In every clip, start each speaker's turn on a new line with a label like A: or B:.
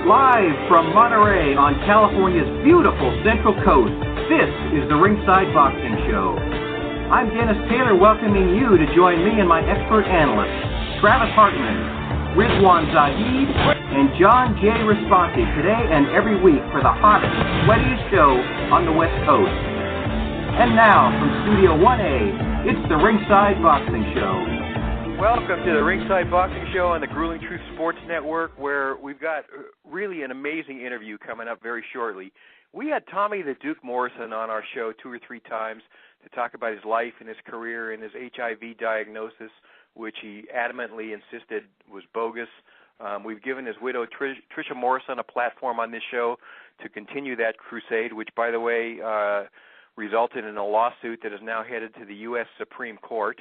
A: Live from Monterey on California's beautiful Central Coast, this is the Ringside Boxing Show. I'm Dennis Taylor, welcoming you to join me and my expert analysts, Travis Hartman, Rizwan Zahid, and John J. Responti, today and every week for the hottest, sweatiest show on the West Coast. And now, from Studio 1A, it's the Ringside Boxing Show.
B: Welcome to the Ringside Boxing Show on the Grueling Truth Sports Network, where we've got really an amazing interview coming up very shortly. We had Tommy the Duke Morrison on our show 2 or 3 times to talk about his life and his career and his HIV diagnosis, which he adamantly insisted was bogus. We've given his widow, Tricia Morrison, a platform on this show to continue that crusade, which, by the way, resulted in a lawsuit that is now headed to the U.S. Supreme Court.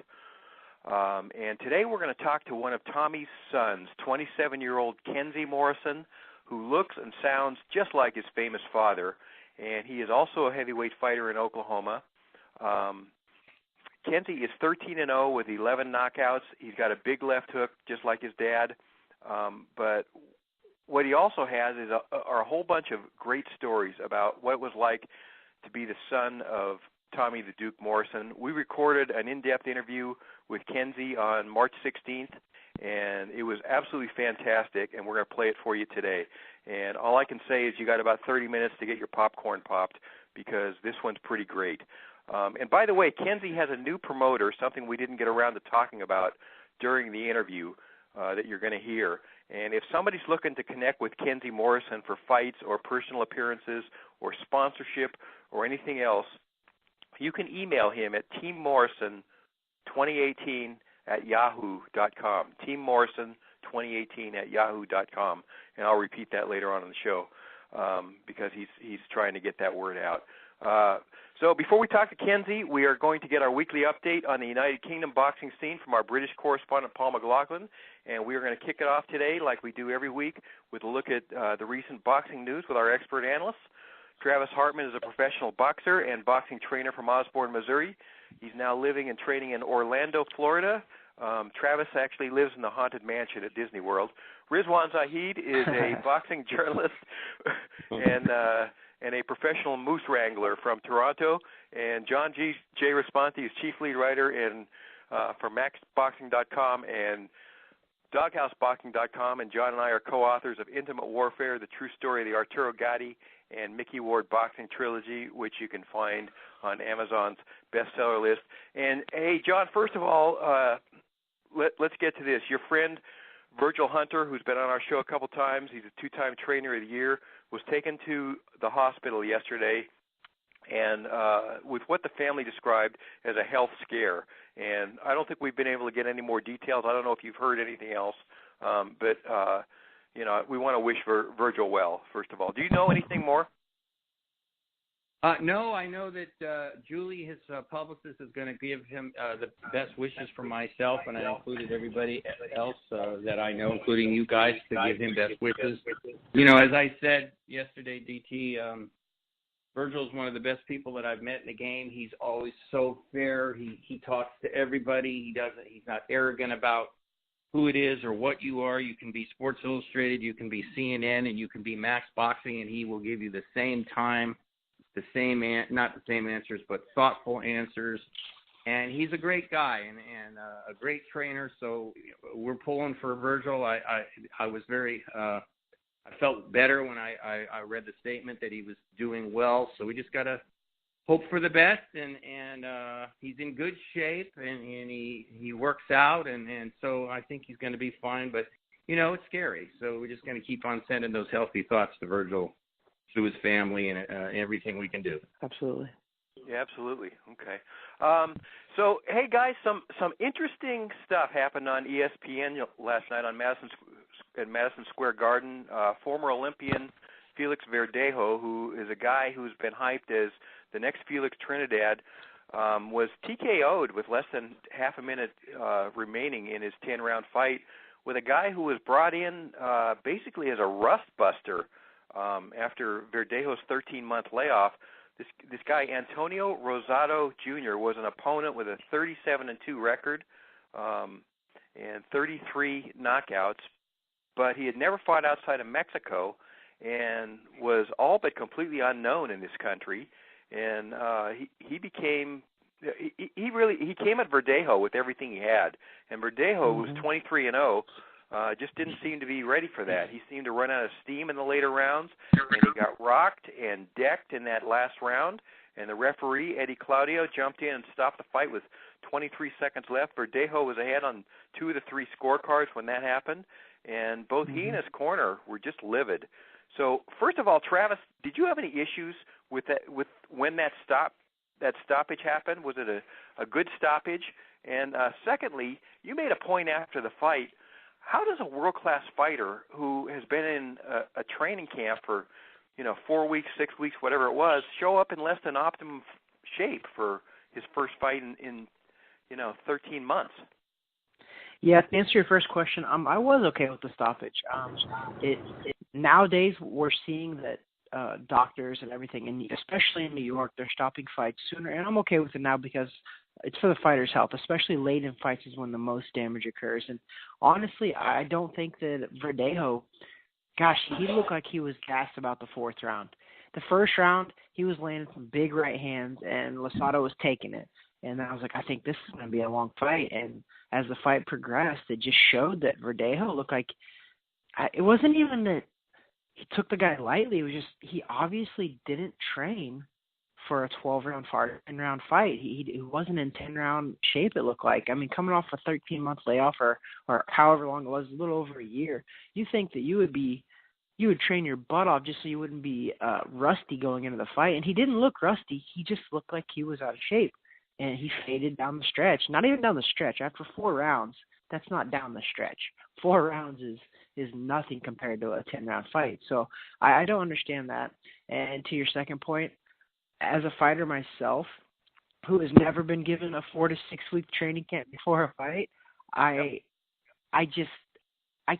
B: And today we're going to talk to one of Tommy's sons, 27-year-old Kenzie Morrison, who looks and sounds just like his famous father. And he is also a heavyweight fighter in Oklahoma. Kenzie is 13-0 with 11 knockouts. He's got a big left hook, just like his dad. But what he also has is a whole bunch of great stories about what it was like to be the son of Tommy the Duke Morrison. We recorded an in-depth interview with Kenzie on March 16th, and it was absolutely fantastic, and we're going to play it for you today. And all I can say is you got about 30 minutes to get your popcorn popped, because this one's pretty great. And by the way, Kenzie has a new promoter, something we didn't get around to talking about during the interview that you're going to hear. And if somebody's looking to connect with Kenzie Morrison for fights or personal appearances or sponsorship or anything else, you can email him at teammorrison2018@yahoo.com. teammorrison2018@yahoo.com. And I'll repeat that later on in the show because he's trying to get that word out. So before we talk to Kenzie, we are going to get our weekly update on the United Kingdom boxing scene from our British correspondent, Paul McLaughlin. And we are going to kick it off today, like we do every week, with a look at the recent boxing news with our expert analysts. Travis Hartman is a professional boxer and boxing trainer from Osborne, Missouri. He's now living and training in Orlando, Florida. Travis actually lives in the Haunted Mansion at Disney World. Rizwan Zahid is a boxing journalist and a professional moose wrangler from Toronto. And John J. Responti is chief lead writer for MaxBoxing.com and DogHouseBoxing.com. And John and I are co-authors of Intimate Warfare, The True Story of the Arturo Gatti and Mickey Ward Boxing Trilogy, which you can find on Amazon's bestseller list. And, hey, John, first of all, let's get to this. Your friend Virgil Hunter, who's been on our show a couple times, he's a 2-time trainer of the year, was taken to the hospital yesterday and with what the family described as a health scare. And I don't think we've been able to get any more details. I don't know if you've heard anything else, but we want to wish Virgil well, first of all. Do you know anything more?
C: No, I know that Julie, his publicist, is going to give him the best wishes for myself, and I included everybody else that I know, including you guys, to give him best wishes. You know, as I said yesterday, DT, Virgil's one of the best people that I've met in the game. He's always so fair. He talks to everybody. He's not arrogant about who it is or what you are. You can be Sports Illustrated, you can be CNN, and you can be Max Boxing, and he will give you the same time, not the same answers, but thoughtful answers. And he's a great guy and a great trainer. So we're pulling for Virgil. I was very I felt better when I read the statement that he was doing well. So we just got to hope for the best, and he's in good shape, and he works out, and so I think he's going to be fine. But, it's scary. So we're just going to keep on sending those healthy thoughts to Virgil, to his family, and everything we can do.
D: Absolutely.
B: Yeah, absolutely. Okay. So, hey, guys, some interesting stuff happened on ESPN last night at Madison Square Garden. Former Olympian Felix Verdejo, who is a guy who's been hyped as the next Felix Trinidad, was TKO'd with less than half a minute remaining in his 10-round fight with a guy who was brought in basically as a rust buster after Verdejo's 13-month layoff. This guy, Antonio Rosado Jr., was an opponent with a 37-2 record and 33 knockouts, but he had never fought outside of Mexico, and was all but completely unknown in this country. And he became he came at Verdejo with everything he had, and Verdejo was 23-0. Just didn't seem to be ready for that. He seemed to run out of steam in the later rounds, and he got rocked and decked in that last round. And the referee, Eddie Claudio, jumped in and stopped the fight with 23 seconds left. Verdejo was ahead on 2 of the 3 scorecards when that happened, and both he and his corner were just livid. So, first of all, Travis, did you have any issues with that, with when that stoppage happened? Was it a good stoppage? And secondly, you made a point after the fight. How does a world-class fighter who has been in a training camp for 4 weeks, 6 weeks, whatever it was, show up in less than optimum shape for his first fight in 13 months?
D: Yeah, to answer your first question, I was okay with the stoppage. Nowadays, we're seeing that doctors and everything, and especially in New York, they're stopping fights sooner, and I'm okay with it now because it's for the fighter's health, especially late in fights is when the most damage occurs. And honestly, I don't think that Verdejo, gosh, he looked like he was gassed about the 4th round. The first round, he was landing some big right hands, and Losada was taking it. And I was like, I think this is going to be a long fight. And as the fight progressed, it just showed that Verdejo looked like it wasn't even that he took the guy lightly. It was just he obviously didn't train for a 12-round fight, 10-round fight. He wasn't in 10-round shape, it looked like. I mean, coming off a 13-month layoff or however long it was, a little over a year, you think that you would train your butt off just so you wouldn't be rusty going into the fight. And he didn't look rusty. He just looked like he was out of shape. And he faded down the stretch. Not even down the stretch. After 4 rounds, that's not down the stretch. 4 rounds is nothing compared to a 10-round fight. So I don't understand that. And to your second point, as a fighter myself, who has never been given a 4 to 6 week training camp before a fight, I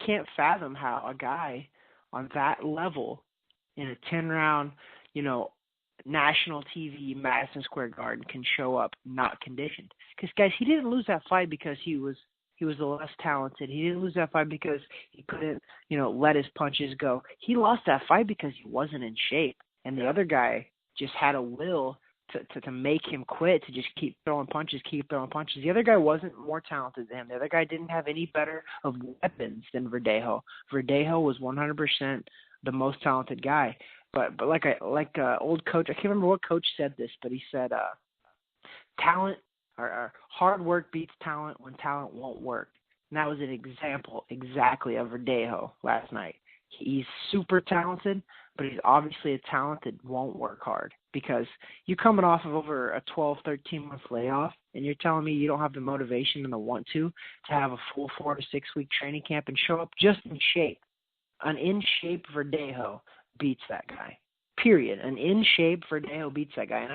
D: can't fathom how a guy on that level in a 10-round, national TV, Madison Square Garden can show up not conditioned. Because, guys, he didn't lose that fight because he was the less talented. He didn't lose that fight because he couldn't, let his punches go. He lost that fight because he wasn't in shape. And the other guy just had a will to make him quit, to just keep throwing punches. The other guy wasn't more talented than him. The other guy didn't have any better of weapons than Verdejo. Verdejo was 100% the most talented guy. But like old coach, I can't remember what coach said this, but he said talent or hard work beats talent when talent won't work. And that was an example exactly of Verdejo last night. He's super talented, but he's obviously a talent that won't work hard, because you're coming off of over a 12, 13-month layoff, and you're telling me you don't have the motivation and the want to have a full 4 to 6 week training camp and show up just in shape. An in-shape Verdejo beats that guy, period. An in-shape Verdejo beats that guy.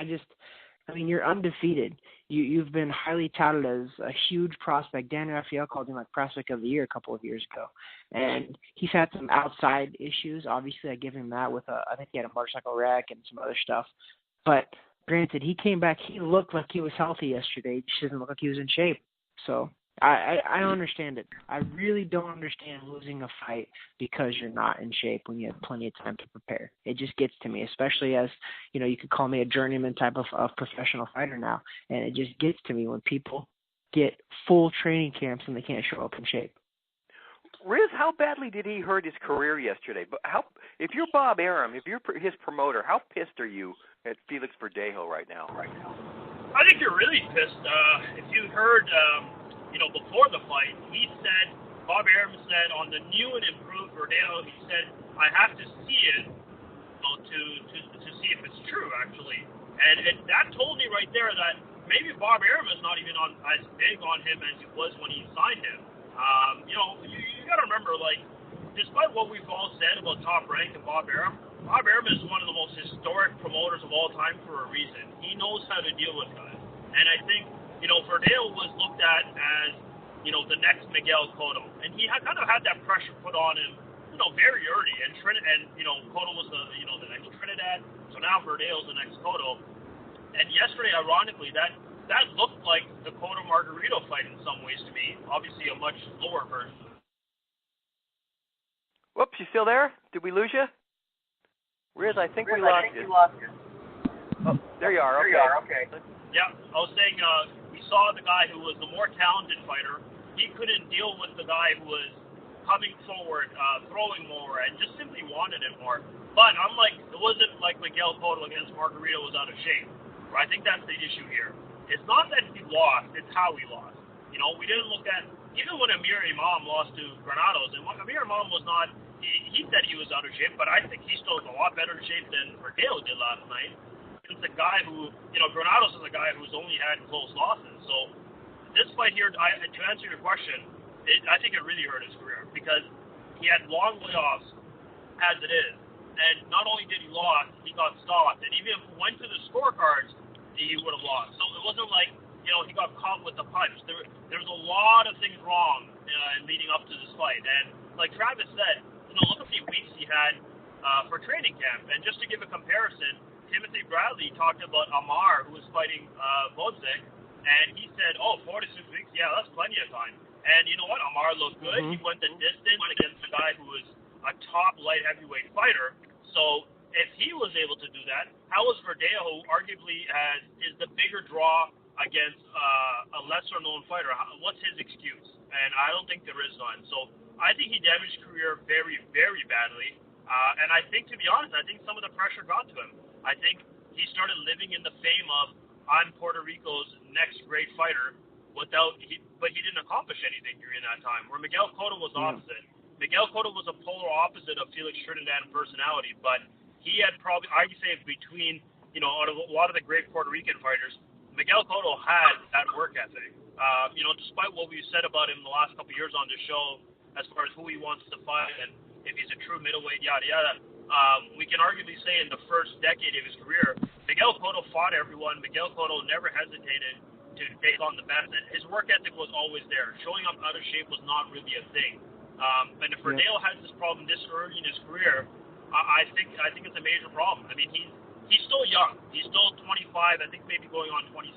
D: And you're undefeated. You've been highly touted as a huge prospect. Dan Raphael called him prospect of the year a couple of years ago. And he's had some outside issues. Obviously, I give him that with I think he had a motorcycle wreck and some other stuff. But granted, he came back. He looked like he was healthy yesterday. He just doesn't look like he was in shape. So I don't understand it. I really don't understand losing a fight because you're not in shape when you have plenty of time to prepare. It just gets to me, especially as, you could call me a journeyman type of professional fighter now. And it just gets to me when people get full training camps and they can't show up in shape.
B: Riz, how badly did he hurt his career yesterday? But if you're Bob Arum, if you're his promoter, how pissed are you at Felix Verdejo right now?
E: I think you're really pissed. If you heard... before the fight, Bob Arum said on the new and improved Verdejo, he said, I have to see it to see if it's true, actually. And that told me right there that maybe Bob Arum is not even as big on him as he was when he signed him. You got to remember, despite what we've all said about Top Rank and Bob Arum is one of the most historic promoters of all time for a reason. He knows how to deal with guys. And I think, Verdejo was looked at as, the next Miguel Cotto. And he kind of had that pressure put on him, very early. And Cotto was the next Trinidad. So now Verdejo's the next Cotto. And yesterday, ironically, that looked like the Cotto Margarito fight in some ways to me. Obviously a much lower version.
B: Whoops, you still there? Did we lose you? Riz, I think we lost you. Oh, there you are. Okay.
E: Yeah, I was saying we saw the guy who was the more talented fighter. He couldn't deal with the guy who was coming forward, throwing more, and just simply wanted it more. But it wasn't like Miguel Cotto against Margarito was out of shape. I think that's the issue here. It's not that he lost, it's how he lost. We didn't look at, even when Amir Imam lost to Granados, and Amir Imam was not, he said he was out of shape, but I think he still is a lot better shape than Verdejo did last night. It's a guy who, Granados is a guy who's only had close losses. So this fight here, to answer your question, I think it really hurt his career because he had long layoffs as it is. And not only did he lose, he got stopped. And even if he went to the scorecards, he would have lost. So it wasn't like, he got caught with the punch. There was a lot of things wrong leading up to this fight. And like Travis said, look at the weeks he had for training camp. And just to give a comparison, Timothy Bradley talked about Amar, who was fighting Vodzik, and he said, 4 to 6 weeks, yeah, that's plenty of time. And you know what? Amar looked good. Mm-hmm. He went the distance against a guy who was a top light heavyweight fighter. So if he was able to do that, how is Verdejo, who arguably is the bigger draw against a lesser-known fighter? What's his excuse? And I don't think there is one. So I think he damaged his career very, very badly. And I think, to be honest, I think some of the pressure got to him. I think he started living in the fame of, I'm Puerto Rico's next great fighter, but he didn't accomplish anything during that time, where Miguel Cotto was opposite. Miguel Cotto was a polar opposite of Felix Trinidad in personality, but he had probably, I'd say, between, out of a lot of the great Puerto Rican fighters, Miguel Cotto had that work ethic. Despite what we've said about him the last couple of years on the show, as far as who he wants to fight and if he's a true middleweight, yada, yada, we can arguably say in the first decade of his career, Miguel Cotto fought everyone. Miguel Cotto never hesitated to take on the best, and his work ethic was always there. Showing up out of shape was not really a thing. And if Verdejo has this problem this early in his career, I think it's a major problem. I mean, he's still young. He's still 25, I think maybe going on 26,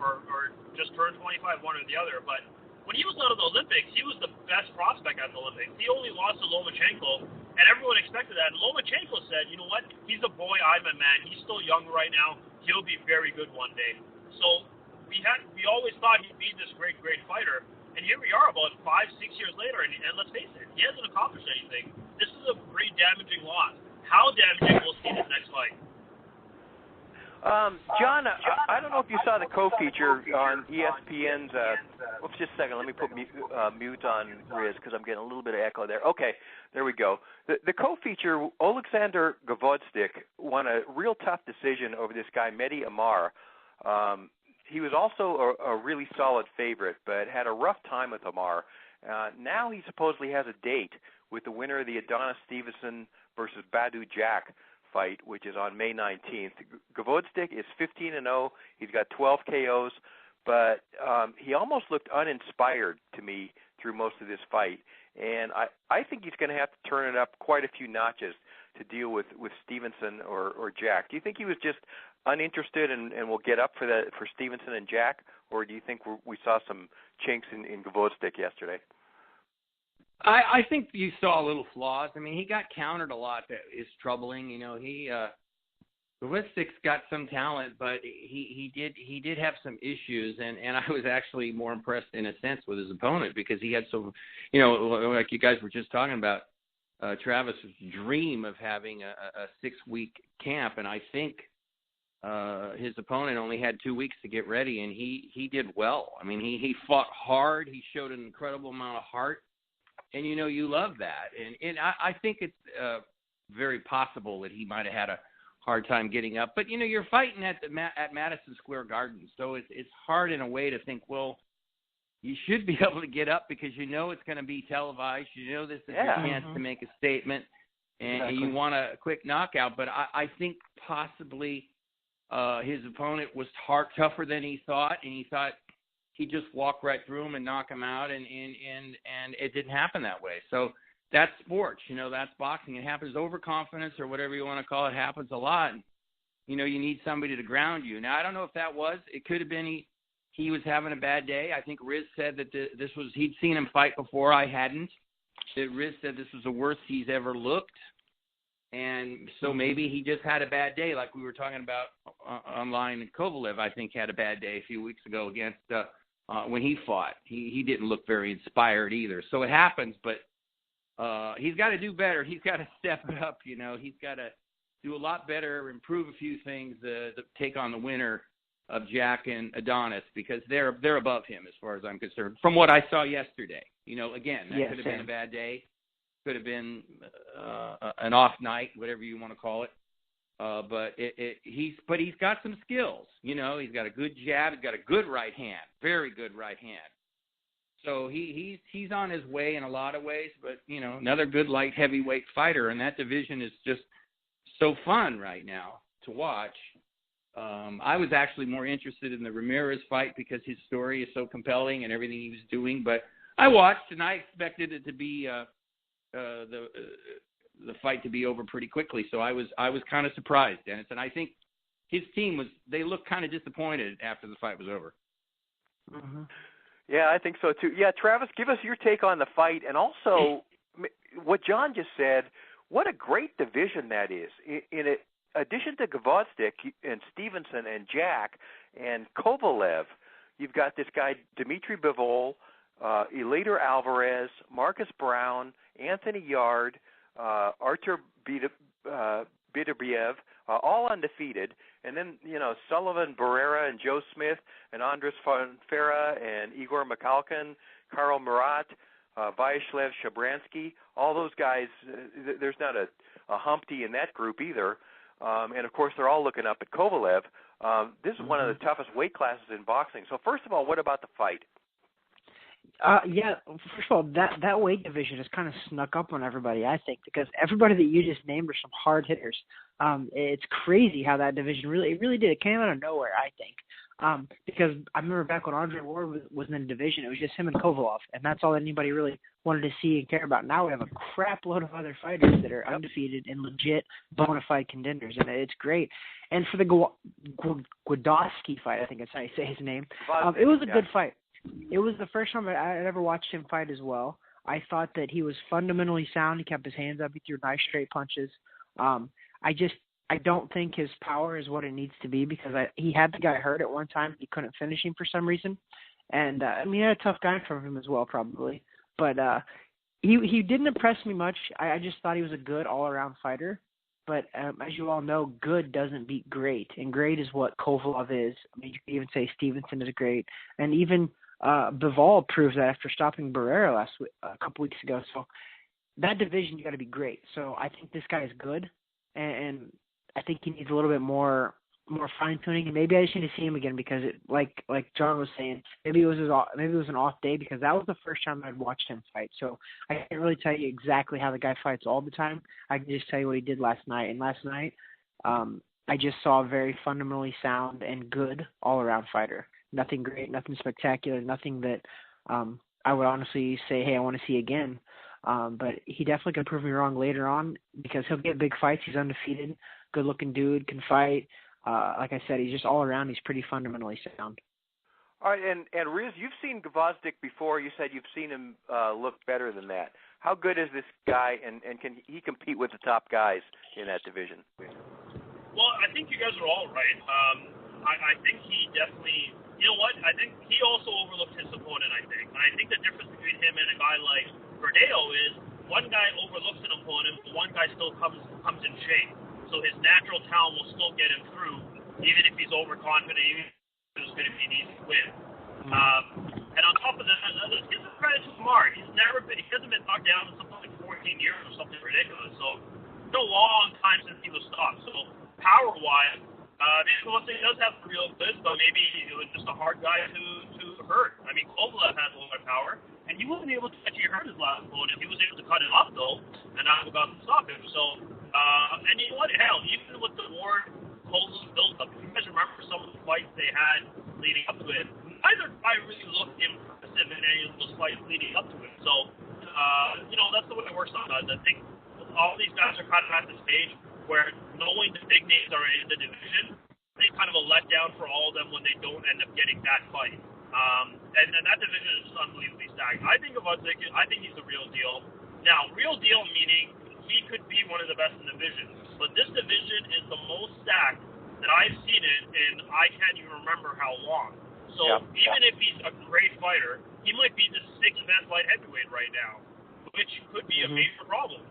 E: or just turned 25, one or the other. But when he was out of the Olympics, he was the best prospect at the Olympics. He only lost to Lomachenko, and everyone expected that. And Lomachenko said, you know what, he's a boy, I'm a man. He's still young right now. He'll be very good one day. So we always thought he'd be this great, great fighter. And here we are about 5-6 years later, and let's face it, he hasn't accomplished anything. This is a pretty damaging loss. How damaging we'll see this next fight.
B: John, I don't know if you saw the co-feature on ESPN's. Oops, just a second. Let me put mute on Riz because I'm getting a little bit of echo there. Okay, there we go. The co-feature, Oleksandr Gvozdzik won a real tough decision over this guy, Mehdi Amar. He was also a really solid favorite, but had a rough time with Amar. Now he supposedly has a date with the winner of the Adonis Stevenson versus Badu Jack fight, which is on May 19th. Gvozdzik is 15-0. He's got 12 KOs, but he almost looked uninspired to me through most of this fight. And I think he's going to have to turn it up quite a few notches to deal with Stevenson or Jack. Do you think he was just uninterested and will get up for Stevenson and Jack, or do you think we saw some chinks in Gvozdzik yesterday?
C: I think you saw a little flaws. I mean, he got countered a lot. That is troubling. Gvozdik's got some talent, but he did have some issues, and I was actually more impressed in a sense with his opponent because he had some, like you guys were just talking about, Travis's dream of having a 6-week camp, and I think his opponent only had 2 weeks to get ready, and he did well. I mean, he fought hard. He showed an incredible amount of heart, and you love that. And I think it's very possible that he might have had a hard time getting up. But you're fighting at Madison Square Garden, so it's hard in a way to think, well, you should be able to get up because it's going to be televised. This is your chance to make a statement, and you want a quick knockout. But I think possibly his opponent was tougher than he thought, and he thought he'd just walk right through him and knock him out, and it didn't happen that way. So that's sports, that's boxing. It happens. Overconfidence or whatever you want to call it happens a lot. You need somebody to ground you. Now, I don't know if that was. It could have been he was having a bad day. I think Riz said that this was, he'd seen him fight before. I hadn't. That Riz said this was the worst he's ever looked. And so maybe he just had a bad day, like we were talking about online. And Kovalev, I think, had a bad day a few weeks ago against when he fought. He didn't look very inspired either. So it happens, but he's got to do better. He's got to step up. You know, he's got to do a lot better, improve a few things, take on the winner of Jack and Adonis, because they're above him as far as I'm concerned. From what I saw yesterday, you know, again, that could have been a bad day. Could have been an off night, whatever you want to call it. But he's got some skills. You know, he's got a good jab. He's got a good right hand, very good right hand. So he's on his way in a lot of ways. But you know, another good light heavyweight fighter, and that division is just so fun right now to watch. I was actually more interested in the Ramirez fight because his story is so compelling and everything he was doing. But I watched, and I expected it to be. The fight to be over pretty quickly, so I was kind of surprised, Dennis, and I think his team they looked kind of disappointed after the fight was over.
D: Mm-hmm.
B: Yeah, I think so too. Yeah, Travis, give us your take on the fight, and also what John just said. What a great division that is. In addition to Gvozdyk and Stevenson and Jack and Kovalev, you've got this guy Dmitry Bivol, Eleider Alvarez, Marcus Brown, Anthony Yard, Artur Beterbiev, all undefeated. And then, you know, Sullivan Barrera and Joe Smith and Andres Fonfera and Igor Mikhalkin, Karl Murat, Vyacheslav Shabransky, all those guys, there's not a Humpty in that group either. And, of course, they're all looking up at Kovalev. This is one of the toughest weight classes in boxing. So, first of all, what about the fight?
D: Yeah, first of all, that weight division has kind of snuck up on everybody, I think, because everybody that you just named are some hard hitters. It's crazy how that division really did. It came out of nowhere, I think, because I remember back when Andre Ward was in the division, it was just him and Kovalev, and that's all anybody really wanted to see and care about. Now we have a crap load of other fighters that are undefeated and legit bona fide contenders, and it's great. And for the Gvozdyk fight, I think that's how you say his name, it was a good fight. It was the first time I'd ever watched him fight as well. I thought that he was fundamentally sound. He kept his hands up. He threw nice straight punches. I don't think his power is what it needs to be because he had the guy hurt at one time. He couldn't finish him for some reason. And, he had a tough guy from him as well probably. But he didn't impress me much. I just thought he was a good all-around fighter. But as you all know, good doesn't beat great. And great is what Kovalev is. I mean, you could even say Stevenson is great. And even Bivol proves that after stopping Barrera a couple weeks ago. So that division, you got to be great. So I think this guy is good, and I think he needs a little bit more fine tuning. And maybe I just need to see him again because, like John was saying, maybe it was an off day because that was the first time I'd watched him fight. So I can't really tell you exactly how the guy fights all the time. I can just tell you what he did last night. And last night, I just saw a very fundamentally sound and good all around fighter. Nothing great, nothing spectacular, nothing that I would honestly say, hey, I want to see again. But he definitely can prove me wrong later on because he'll get big fights. He's undefeated, good-looking dude, can fight. Like I said, he's just all around. He's pretty fundamentally sound.
B: All right, and Riz, you've seen Gvozdyk before. You said you've seen him look better than that. How good is this guy, and can he compete with the top guys in that division?
E: Well, I think you guys are all right. I think he definitely... You know what? I think he also overlooked his opponent, I think. And I think the difference between him and a guy like Verdejo is one guy overlooks an opponent, but one guy still comes in shape. So his natural talent will still get him through, even if he's overconfident, even if it's going to be an easy win. And on top of that, let's give some credit to Lamar. He hasn't been knocked down in something like 14 years or something ridiculous. So it's a long time since he was stopped. So power-wise, he does have the real goods, but maybe it was just a hard guy to hurt. I mean, Kovalev has a lot of power, and he wasn't able to actually hurt his last opponent. He was able to cut him up, though, and not got to stop him. So, and you know what? Hell, even with the Ward Kovalev build-up, if you guys remember some of the fights they had leading up to it, neither guy really looked impressive in any of those fights leading up to it. So, that's the way it works on us. I think all these guys are kind of at the stage where knowing the big names are in the division, they kind of a letdown for all of them when they don't end up getting that fight. And that division is unbelievably stacked. I think he's the real deal. Now, real deal meaning he could be one of the best in the division. But this division is the most stacked that I've seen it in I can't even remember how long. So even if he's a great fighter, he might be the 6th best light heavyweight right now, which could be a major problem.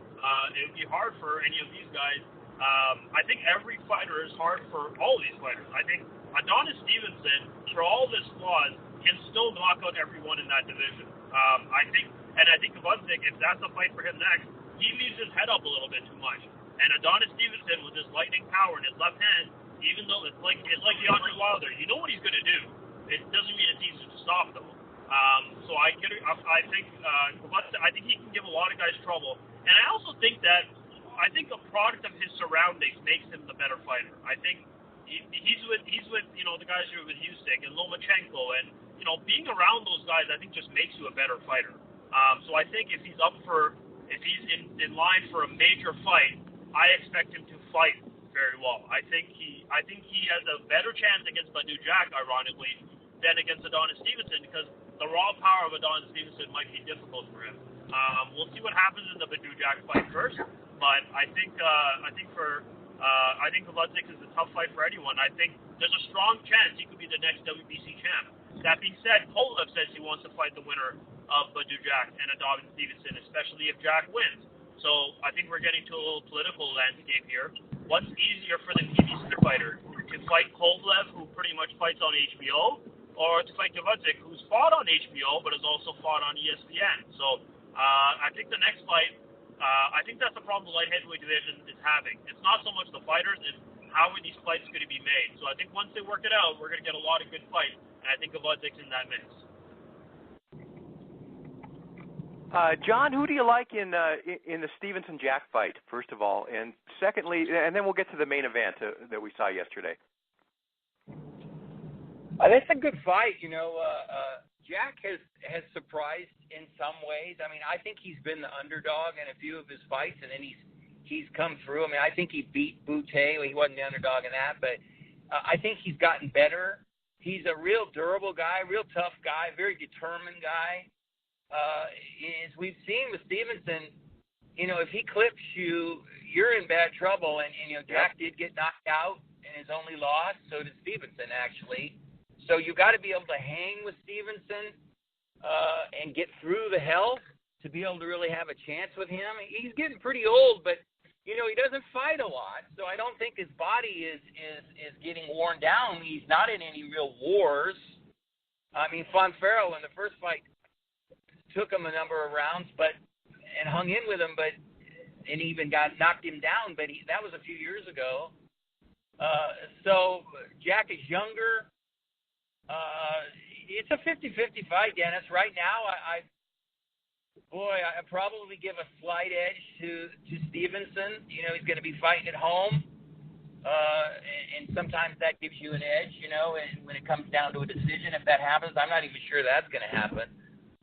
E: It would be hard for any of these guys. I think every fighter is hard for all of these fighters. I think Adonis Stevenson, for all of his flaws, can still knock out everyone in that division. I think Gvozdyk, if that's a fight for him next, he leaves his head up a little bit too much. And Adonis Stevenson, with his lightning power in his left hand, even though it's like DeAndre Wilder, you know what he's going to do. It doesn't mean it's easy to stop, though. So I think he can give a lot of guys trouble. And I also think that a product of his surroundings makes him the better fighter. I think he's with the guys who are with Usyk and Lomachenko, and being around those guys, I think just makes you a better fighter. So I think if he's in line for a major fight, I expect him to fight very well. I think he has a better chance against Badou Jack, ironically, than against Adonis Stevenson, because the raw power of Adonis Stevenson might be difficult for him. We'll see what happens in the Badou Jack fight first, but I think Gvozdyk is a tough fight for anyone. I think there's a strong chance he could be the next WBC champ. That being said, Kovalev says he wants to fight the winner of Badou Jack and Adonis Stevenson, especially if Jack wins. So I think we're getting to a little political landscape here. What's easier for the PBC fighter, to fight Kovalev, who pretty much fights on HBO, or to fight Gvozdyk, who's fought on HBO but has also fought on ESPN? So I think the next fight, I think that's the problem the light heavyweight division is having. It's not so much the fighters, it's how are these fights going to be made. So I think once they work it out, we're going to get a lot of good fights, and I think Gvozdyk's in that mix.
B: John, who do you like in the Stevenson-Jack fight, first of all? And secondly, and then we'll get to the main event that we saw yesterday.
C: That's a good fight. Jack has surprised in some ways. I mean, I think he's been the underdog in a few of his fights, and then he's come through. I mean, I think he beat Boutte. He wasn't the underdog in that, but I think he's gotten better. He's a real durable guy, real tough guy, very determined guy. As we've seen with Stevenson, if he clips you, you're in bad trouble. And Jack did get knocked out in his only loss. So did Stevenson, actually. So you got to be able to hang with Stevenson and get through the hell to be able to really have a chance with him. He's getting pretty old, but he doesn't fight a lot. So I don't think his body is getting worn down. He's not in any real wars. I mean, Fonferro in the first fight took him a number of rounds, and hung in with him, and even knocked him down. But that was a few years ago. So Jack is younger. It's a 50-50 fight, Dennis. Right now, I probably give a slight edge to Stevenson. He's going to be fighting at home, and sometimes that gives you an edge. And when it comes down to a decision, if that happens, I'm not even sure that's going to happen.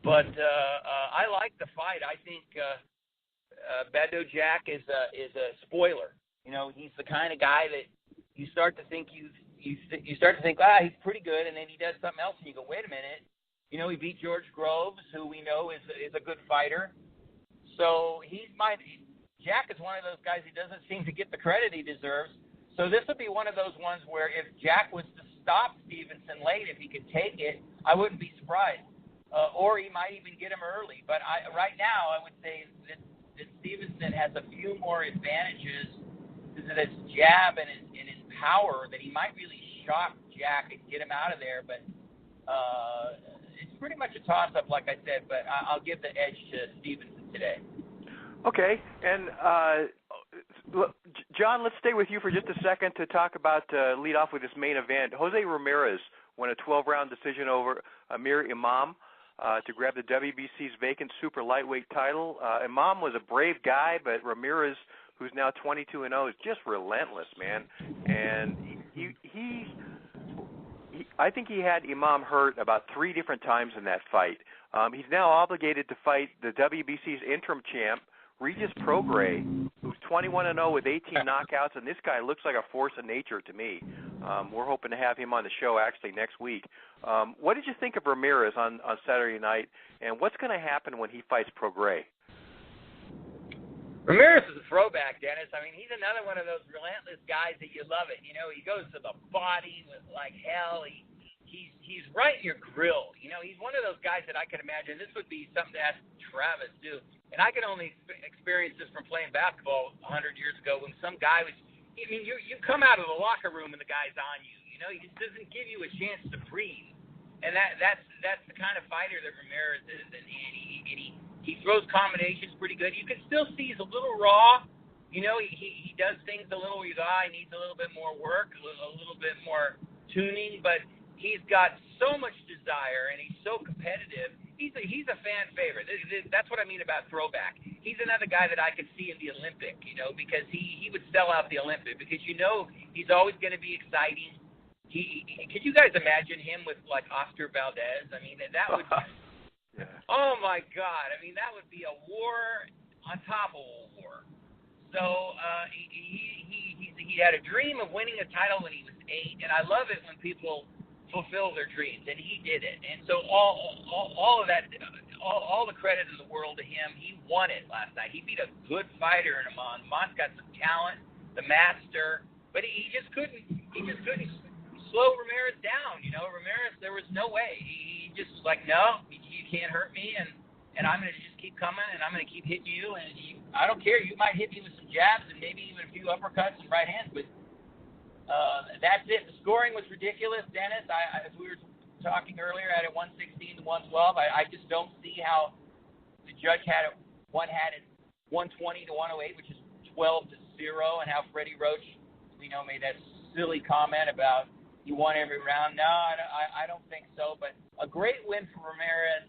C: But I like the fight. I think Badou Jack is a spoiler. He's the kind of guy that you start to think he's pretty good, and then he does something else, and you go, wait a minute. He beat George Groves, who we know is a good fighter. So Jack is one of those guys who doesn't seem to get the credit he deserves. So this would be one of those ones where if Jack was to stop Stevenson late, if he could take it, I wouldn't be surprised. Or he might even get him early. But right now, I would say that Stevenson has a few more advantages to this jab and his power that he might really shock Jack and get him out of there. But it's pretty much a toss-up, like I said. But I'll give the edge to Stevenson today. Okay. And,
B: John, let's stay with you for just a second to talk about, lead off with this main event. Jose Ramirez won a 12-round decision over Amir Imam to grab the WBC's vacant super lightweight title. Imam was a brave guy, but Ramirez, who's now 22-0, is just relentless, man. And I think he had Imam hurt about 3 different times in that fight. He's now obligated to fight the WBC's interim champ, Regis Prograis, who's 21-0 with 18 knockouts, and this guy looks like a force of nature to me. We're hoping to have him on the show actually next week. What did you think of Ramirez on Saturday night, and what's going to happen when he fights Prograis?
C: Ramirez is a throwback, Dennis. I mean, he's another one of those relentless guys that you love it. You know, he goes to the body with like hell. He's right in your grill. You know, he's one of those guys that I can imagine. This would be something to ask Travis too. And I can only experience this from playing basketball 100 years ago when some guy was. I mean, you come out of the locker room and the guy's on you. You know, he just doesn't give you a chance to breathe. And that's the kind of fighter that Ramirez is. And he throws combinations pretty good. You can still see he's a little raw. You know, he does things a little. His eye needs a little bit more work, a little bit more tuning, but he's got so much desire, and he's so competitive. He's a fan favorite. That's what I mean about throwback. He's another guy that I could see in the Olympic, you know, because he would sell out the Olympic because, you know, he's always going to be exciting. Could you guys imagine him with, like, Oscar Valdez? I mean, that would yeah. Oh, my God. I mean, that would be a war on top of a war. So he had a dream of winning a title when he was 8, and I love it when people fulfill their dreams, and he did it. And so all of that, all the credit in the world to him. He won it last night. He beat a good fighter in Amon. Amon's got some talent, the master, but he just couldn't slow Ramirez down. You know, Ramirez, there was no way. He just was like, no, you can't hurt me, and I'm going to just keep coming, and I'm going to keep hitting you, and I don't care. You might hit me with some jabs and maybe even a few uppercuts and right hands, but that's it. The scoring was ridiculous, Dennis. As we were talking earlier, I had it 116 to 112. I just don't see how the judge had it 120 to 108, which is 12 to 0, and how Freddie Roach, you know, made that silly comment about you won every round. No, I don't think so. But a great win for Ramirez.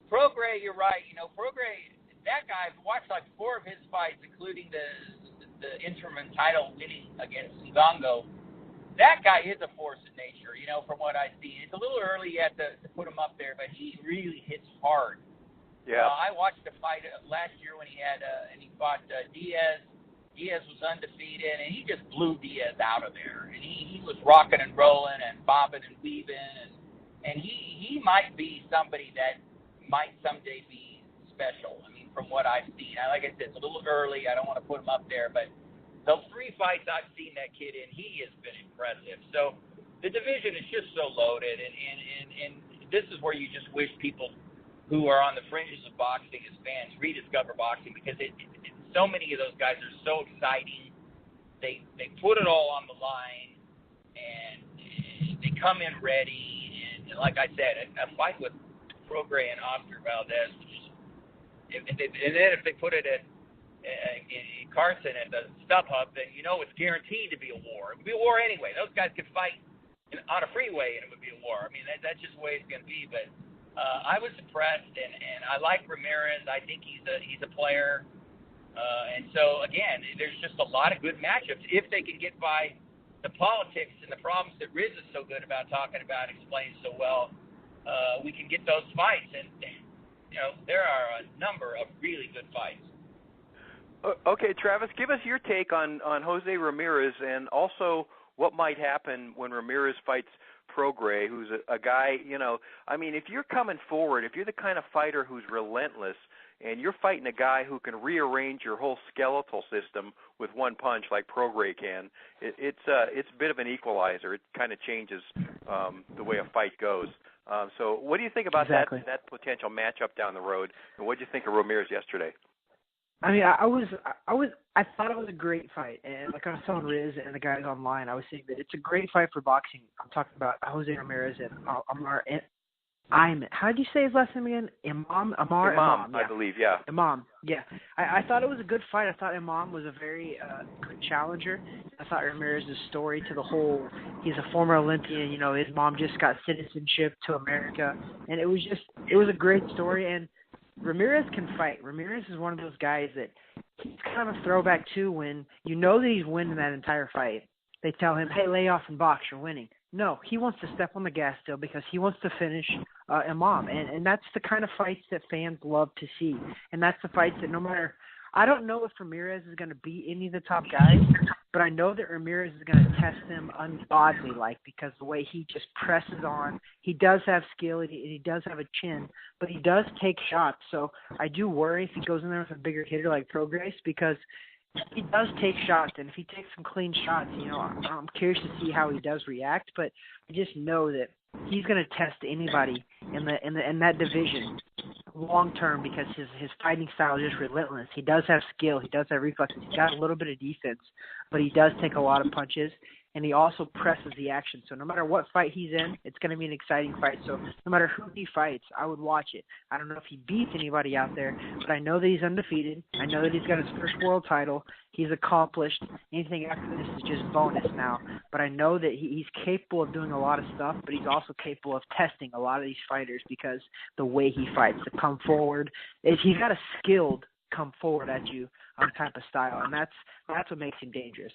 C: Prograis, you're right. You know, Prograis, that guy, I've watched like 4 of his fights, including the interim title winning against Ngannou. That guy is a force of nature, you know, from what I've seen. It's a little early yet to put him up there, but he really hits hard. Yeah. I watched a fight last year when he fought Diaz. Diaz was undefeated, and he just blew Diaz out of there. And he was rocking and rolling and bobbing and weaving, and he might be somebody that might someday be special. I mean, from what I've seen. Like I said, it's a little early. I don't want to put him up there, but the 3 fights I've seen that kid in, he has been impressive. So the division is just so loaded, and this is where you just wish people who are on the fringes of boxing as fans rediscover boxing, because so many of those guys are so exciting. They put it all on the line, and they come in ready. And like I said, a fight with Prograis and Oscar Valdez, which is, and then if they put it at in Carson at the StubHub, then you know it's guaranteed to be a war. It would be a war anyway. Those guys could fight on a freeway, and it would be a war. I mean, that's just the way it's going to be. But I was impressed, and I like Ramirez. I think he's a player. And so, again, there's just a lot of good matchups. If they can get by the politics and the problems that Riz is so good about talking about, explains so well, we can get those fights. And, you know, there are a number of really good fights.
B: Okay, Travis, give us your take on Jose Ramirez, and also what might happen when Ramirez fights Prograis, who's a guy, you know, I mean, if you're coming forward, if you're the kind of fighter who's relentless, and you're fighting a guy who can rearrange your whole skeletal system with one punch like Prograis can, it's a bit of an equalizer. It kind of changes the way a fight goes. So what do you think about that potential matchup down the road, and what do you think of Ramirez yesterday?
D: I mean, I thought it was a great fight, and like I was telling Riz and the guys online, I was saying that it's a great fight for boxing. I'm talking about Jose Ramirez and Amar. How did you say his last name again? Imam, yeah.
B: I believe, yeah.
D: Imam, yeah. I thought it was a good fight. I thought Imam was a very good challenger. I thought Ramirez's story to the whole, he's a former Olympian, you know, his mom just got citizenship to America, and it was a great story, and Ramirez can fight. Ramirez is one of those guys that he's kind of a throwback too. When you know that he's winning that entire fight, they tell him, hey, lay off and box, you're winning. No, he wants to step on the gas still because he wants to finish Imam. And that's the kind of fights that fans love to see. And that's the fights that no matter – I don't know if Ramirez is going to beat any of the top guys, but I know that Ramirez is going to test him ungodly-like because the way he just presses on. He does have skill, and he does have a chin, but he does take shots. So I do worry if he goes in there with a bigger hitter like Prograis, because he does take shots, and if he takes some clean shots, I'm curious to see how he does react. But I just know that he's going to test anybody in that division long term, because his fighting style is just relentless. He does have skill, he does have reflexes, he's got a little bit of defense, but he does take a lot of punches, and he also presses the action. So no matter what fight he's in, it's going to be an exciting fight. So no matter who he fights, I would watch it. I don't know if he beats anybody out there, but I know that he's undefeated. I know that he's got his first world title. He's accomplished. Anything after this is just bonus now. But I know that he's capable of doing a lot of stuff, but he's also capable of testing a lot of these fighters, because the way he fights, the come forward, he's got a skilled come forward at you type of style, and that's what makes him dangerous.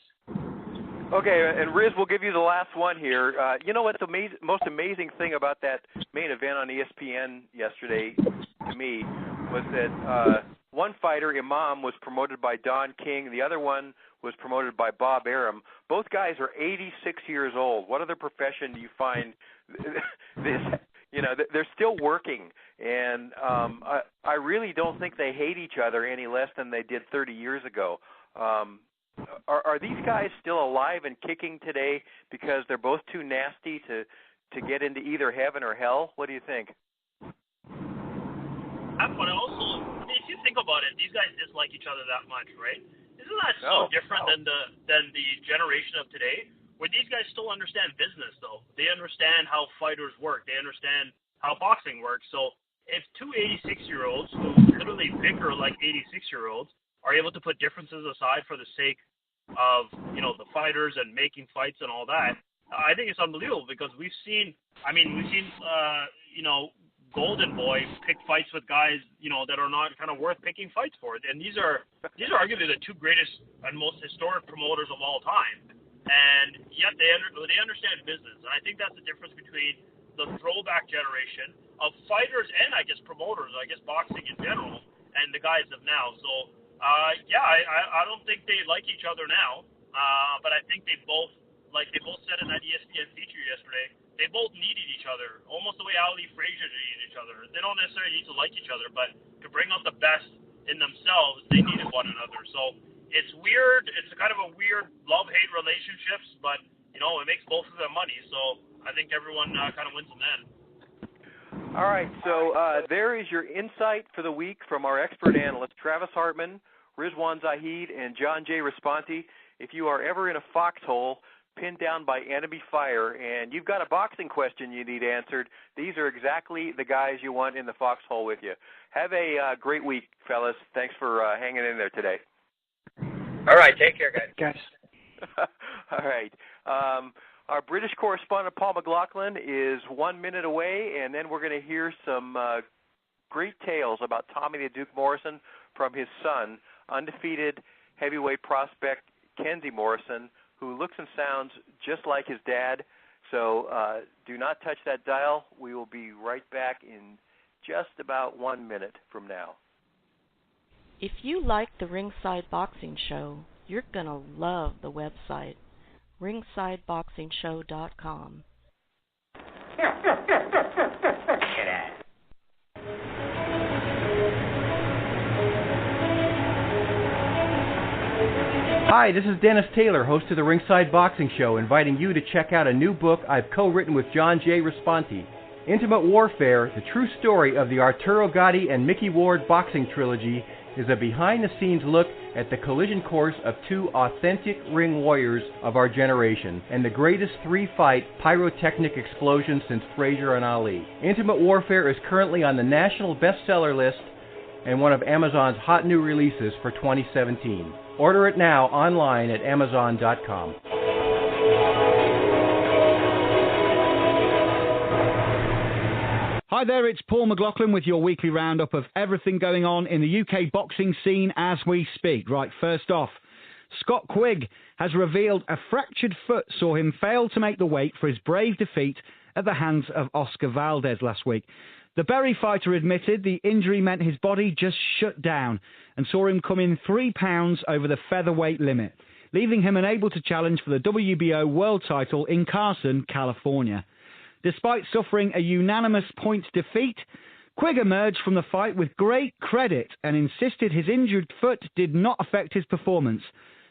B: Okay, and Riz, we'll give you the last one here. You know what the most amazing thing about that main event on ESPN yesterday to me was that one fighter, Imam, was promoted by Don King. The other one was promoted by Bob Arum. Both guys are 86 years old. What other profession do you find this? They're still working, and I really don't think they hate each other any less than they did 30 years ago. Are these guys still alive and kicking today because they're both too nasty to get into either heaven or hell? What do you think?
E: But also, if you think about it, these guys dislike each other that much, right? Isn't that so different than the generation of today, where these guys still understand business, though? They understand how fighters work. They understand how boxing works. So if two 86-year-olds who literally bicker like 86-year-olds are able to put differences aside for the sake of, the fighters and making fights and all that, I think it's unbelievable, because we've seen Golden Boy pick fights with guys, that are not kind of worth picking fights for. And these are arguably the two greatest and most historic promoters of all time. And yet they understand business. And I think that's the difference between the throwback generation of fighters and, I guess, promoters, boxing in general, and the guys of now. So, I don't think they like each other now, but I think they both said in that ESPN feature yesterday, they both needed each other, almost the way Ali Frazier needed each other. They don't necessarily need to like each other, but to bring out the best in themselves, they needed one another. So it's weird. It's kind of a weird love-hate relationships, but, it makes both of them money. So I think everyone kind of wins in the end.
B: All right, so there is your insight for the week from our expert analysts, Travis Hartman, Rizwan Zahid, and John J. Responti. If you are ever in a foxhole pinned down by enemy fire and you've got a boxing question you need answered, these are exactly the guys you want in the foxhole with you. Have a great week, fellas. Thanks for hanging in there today.
C: All right, take care, guys.
B: All right. Our British correspondent, Paul McLaughlin, is 1 minute away, and then we're going to hear some great tales about Tommy the Duke Morrison from his son, undefeated heavyweight prospect Kenzie Morrison, who looks and sounds just like his dad. So do not touch that dial. We will be right back in just about 1 minute from now.
F: If you like the Ringside Boxing Show, you're going to love the website, RingsideBoxingShow.com.
A: Hi, this is Dennis Taylor, host of the Ringside Boxing Show, inviting you to check out a new book I've co-written with John J. Responti. Intimate Warfare, the true story of the Arturo Gatti and Mickey Ward boxing trilogy, is a behind-the-scenes look at the collision course of two authentic ring warriors of our generation and the greatest three-fight pyrotechnic explosion since Frazier and Ali. Intimate Warfare is currently on the national bestseller list and one of Amazon's hot new releases for 2017. Order it now online at Amazon.com.
G: Hi there, it's Paul McLaughlin with your weekly roundup of everything going on in the UK boxing scene as we speak. Right, first off, Scott Quigg has revealed a fractured foot saw him fail to make the weight for his brave defeat at the hands of Oscar Valdez last week. The Berry fighter admitted the injury meant his body just shut down and saw him come in 3 pounds over the featherweight limit. leaving him unable to challenge for the WBO world title in Carson, California. Despite suffering a unanimous points defeat, Quigg emerged from the fight with great credit and insisted his injured foot did not affect his performance.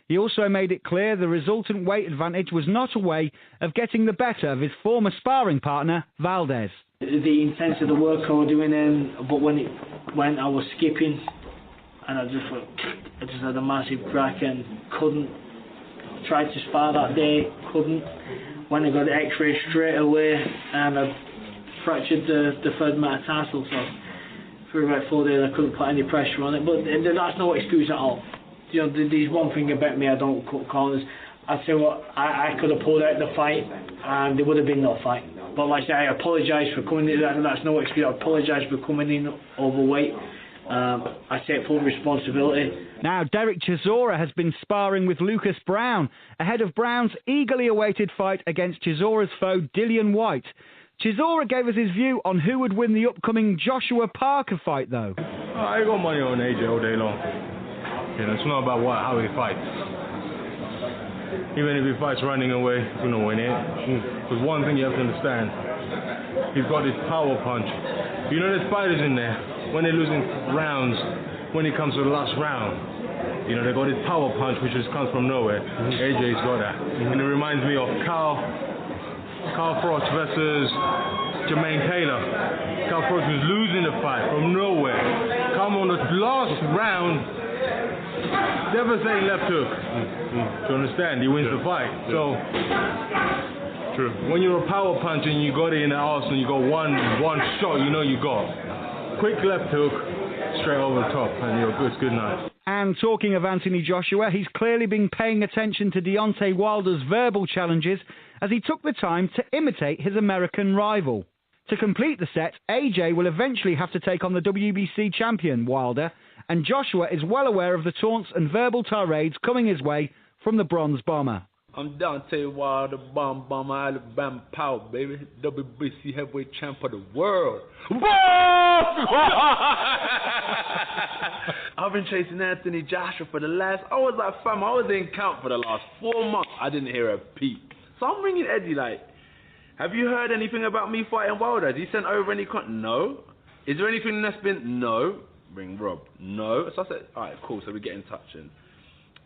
G: He also made it clear the resultant weight advantage was not a way of getting the better of his former sparring partner, Valdez.
H: The intensity of the work I was doing, but when it went, I was skipping, and I just had a massive crack and couldn't. Tried to spar that day, couldn't. When I got the X-ray straight away, and I fractured the third metatarsal, so for about 4 days I couldn't put any pressure on it. But that's no excuse at all. You know, there's one thing about me, I don't cut corners. I tell you what, I could have pulled out the fight, and there would have been no fight. But like I say, I apologise for coming in. That's no excuse. I apologise for coming in overweight. I take full responsibility.
G: Now, Derek Chisora has been sparring with Lucas Brown ahead of Brown's eagerly awaited fight against Chisora's foe, Dillian White. Chisora gave us his view on who would win the upcoming Joshua Parker fight, though.
I: I got money on AJ all day long. You know, it's not about how he fights. Even if he fights running away, he's going to win it. Because one thing you have to understand, he's got this power punch. You know, there's fighters in there, when they're losing rounds, when it comes to the last round, you know, they got this power punch which just comes from nowhere. AJ's got that. And it reminds me of Carl Frost versus Jermaine Taylor. Carl Frost was losing the fight from nowhere. Come on the last round, devastating left hook. Do you understand? He wins the fight. So, true. When you're a power puncher and you got it in the arse and you got one shot, you know you got. Quick left hook, straight over the top, and it's good night.
G: And talking of Anthony Joshua, he's clearly been paying attention to Deontay Wilder's verbal challenges as he took the time to imitate his American rival. To complete the set, AJ will eventually have to take on the WBC champion, Wilder, and Joshua is well aware of the taunts and verbal tirades coming his way from the Bronze Bomber.
J: I'm Deontay Wilder, Bomber, Alabama Power, baby. WBC heavyweight champ of the world. I've been chasing Anthony Joshua for the last, I was in camp for the last 4 months. I didn't hear a peep. So I'm ringing Eddie like, have you heard anything about me fighting Wilder? Has he sent over any No. Is there anything that's been? No. Ring Rob. No. So I said, all right, cool. So we get in touch, and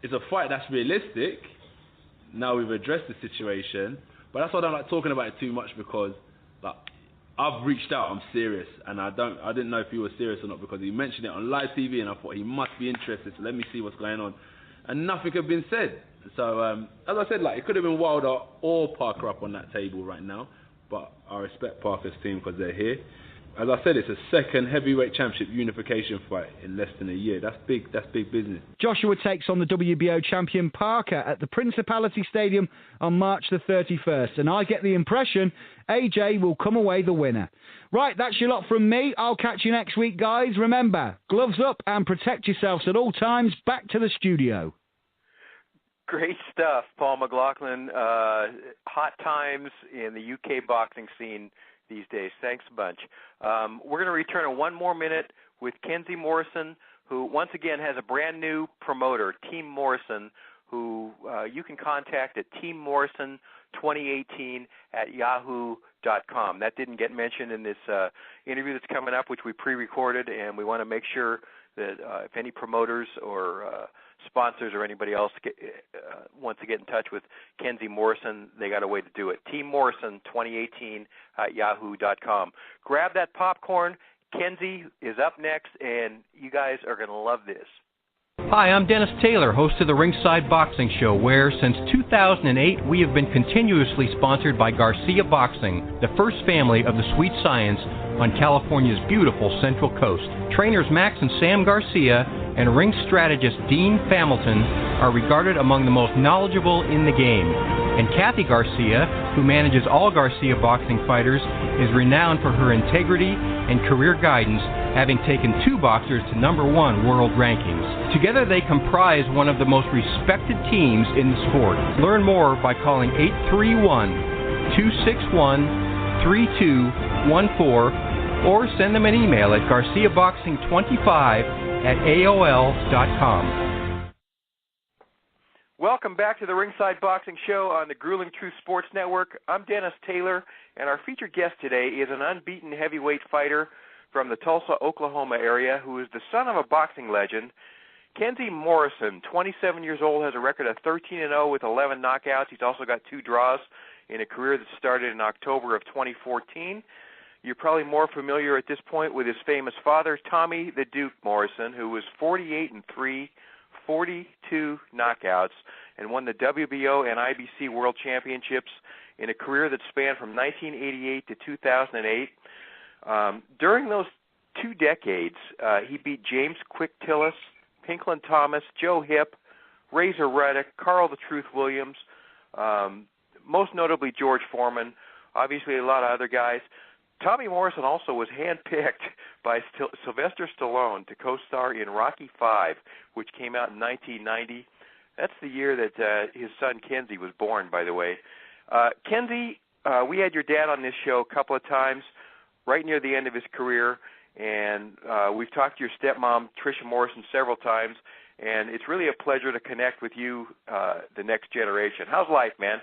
J: it's a fight that's realistic. Now we've addressed the situation, but that's why I don't like talking about it too much, because like I've reached out. I'm serious, and I didn't know if he was serious or not, because he mentioned it on live TV, and I thought he must be interested. So let me see what's going on, and nothing had been said. So as I said, like it could have been Wilder or Parker up on that table right now, but I respect Parker's team because they're here. As I said, it's a second heavyweight championship unification fight in less than a year. That's big business.
G: Joshua takes on the WBO champion Parker at the Principality Stadium on March the 31st, and I get the impression AJ will come away the winner. Right, that's your lot from me. I'll catch you next week, guys. Remember, gloves up and protect yourselves at all times. Back to the studio.
B: Great stuff, Paul McLaughlin. Hot times in the UK boxing scene these days. Thanks a bunch. We're going to return in 1 more minute with Kenzie Morrison, who once again has a brand new promoter, Team Morrison, who you can contact at teammorrison2018@yahoo.com. That didn't get mentioned in this interview that's coming up, which we pre-recorded, and we want to make sure that if any promoters or sponsors or anybody else wants to get in touch with Kenzie Morrison, they got a way to do it. teammorrison2018@yahoo.com. Grab that popcorn. Kenzie is up next, and you guys are going to love this.
K: Hi, I'm Dennis Taylor, host of the Ringside Boxing Show, where since 2008 we have been continuously sponsored by Garcia Boxing, the first family of the Sweet Science on California's beautiful Central Coast. Trainers Max and Sam Garcia and ring strategist Dean Hamilton are regarded among the most knowledgeable in the game. And Kathy Garcia, who manages all Garcia boxing fighters, is renowned for her integrity and career guidance, having taken 2 boxers to #1 world rankings. Together they comprise one of the most respected teams in the sport. Learn more by calling 831-261-3214 or send them an email at garciaboxing25@aol.com.
B: Welcome back to the Ringside Boxing Show on the Grueling Truth Sports Network. I'm Dennis Taylor, and our featured guest today is an unbeaten heavyweight fighter from the Tulsa, Oklahoma area who is the son of a boxing legend. Kenzie Morrison, 27 years old, has a record of 13-0 with 11 knockouts. He's also got 2 draws in a career that started in October of 2014. You're probably more familiar at this point with his famous father, Tommy the Duke Morrison, who was 48-3, 42 knockouts, and won the WBO and IBC World Championships in a career that spanned from 1988 to 2008. During those 2 decades, he beat James Quick Tillis, Pinklon Thomas, Joe Hipp, Razor Ruddock, Carl the Truth Williams, most notably George Foreman, obviously a lot of other guys. Tommy Morrison also was handpicked by Sylvester Stallone to co-star in Rocky V, which came out in 1990. That's the year that his son Kenzie was born, by the way. Kenzie, we had your dad on this show a couple of times, right near the end of his career, and we've talked to your stepmom, Tricia Morrison, several times, and it's really a pleasure to connect with you, the next generation. How's life, man?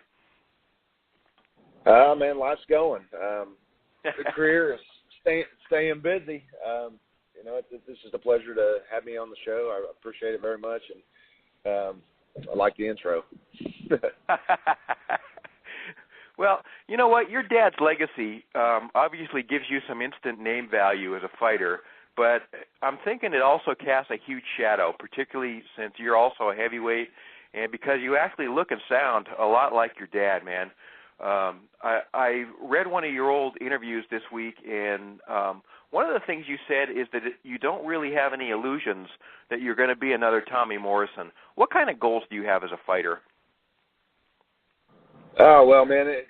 L: Man, life's going. The career is staying busy. This is a pleasure to have me on the show. I appreciate it very much, and I like the intro.
B: Well, you know what? Your dad's legacy obviously gives you some instant name value as a fighter, but I'm thinking it also casts a huge shadow, particularly since you're also a heavyweight, and because you actually look and sound a lot like your dad, man. I read one of your old interviews this week, and one of the things you said is that you don't really have any illusions that you're going to be another Tommy Morrison. What kind of goals do you have as a fighter?
L: Oh, well, man,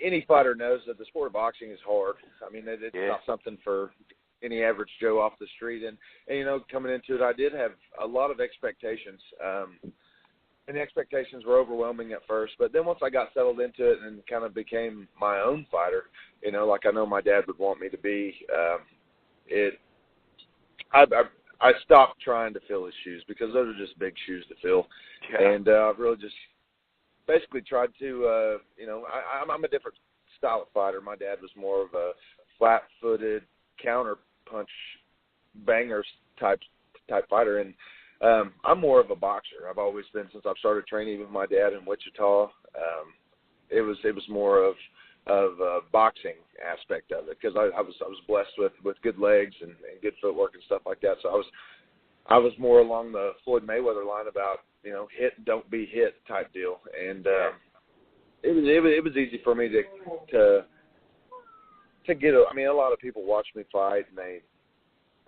L: any fighter knows that the sport of boxing is hard. I mean, it's not something for any average Joe off the street. And, coming into it, I did have a lot of expectations. And the expectations were overwhelming at first, but then once I got settled into it and kind of became my own fighter, like I know my dad would want me to be, I stopped trying to fill his shoes because those are just big shoes to fill, and I've really just basically tried to, I'm a different style of fighter. My dad was more of a flat-footed counter punch bangers type fighter, and I'm more of a boxer. I've always been since I've started training with my dad in Wichita. It was more of a boxing aspect of it because I was blessed with good legs and good footwork and stuff like that. So I was more along the Floyd Mayweather line about hit, don't be hit type deal, and it was easy for me to get. I mean, a lot of people watch me fight and they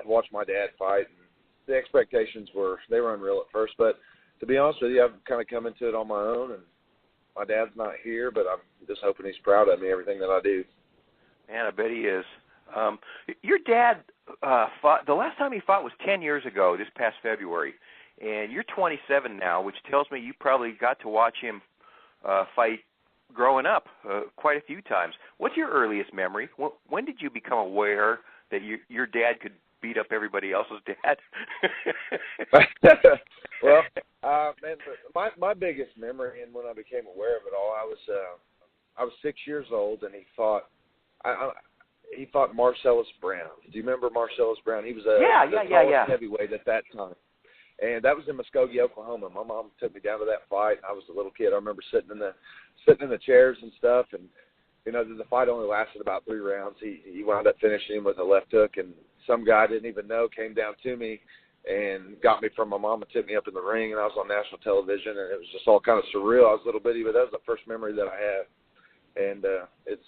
L: watch my dad fight. And the expectations were unreal at first, but to be honest with you, I've kind of come into it on my own, and my dad's not here, but I'm just hoping he's proud of me, everything that I do.
B: Man, I bet he is. Your dad fought, the last time he fought was 10 years ago, this past February, and you're 27 now, which tells me you probably got to watch him fight growing up quite a few times. What's your earliest memory? When did you become aware that your dad could beat up everybody else's dad?
L: Well, man, my biggest memory, and when I became aware of it all, I was 6 years old, and he fought Marcellus Brown. Do you remember Marcellus Brown? He was a heavyweight at that time, and that was in Muskogee, Oklahoma. My mom took me down to that fight, and I was a little kid. I remember sitting in the chairs and stuff, and the fight only lasted about 3 rounds. He wound up finishing him with a left hook, and some guy I didn't even know came down to me and got me from my mom and took me up in the ring, and I was on national television, and it was just all kind of surreal. I was a little bitty, but that was the first memory that I have, and it's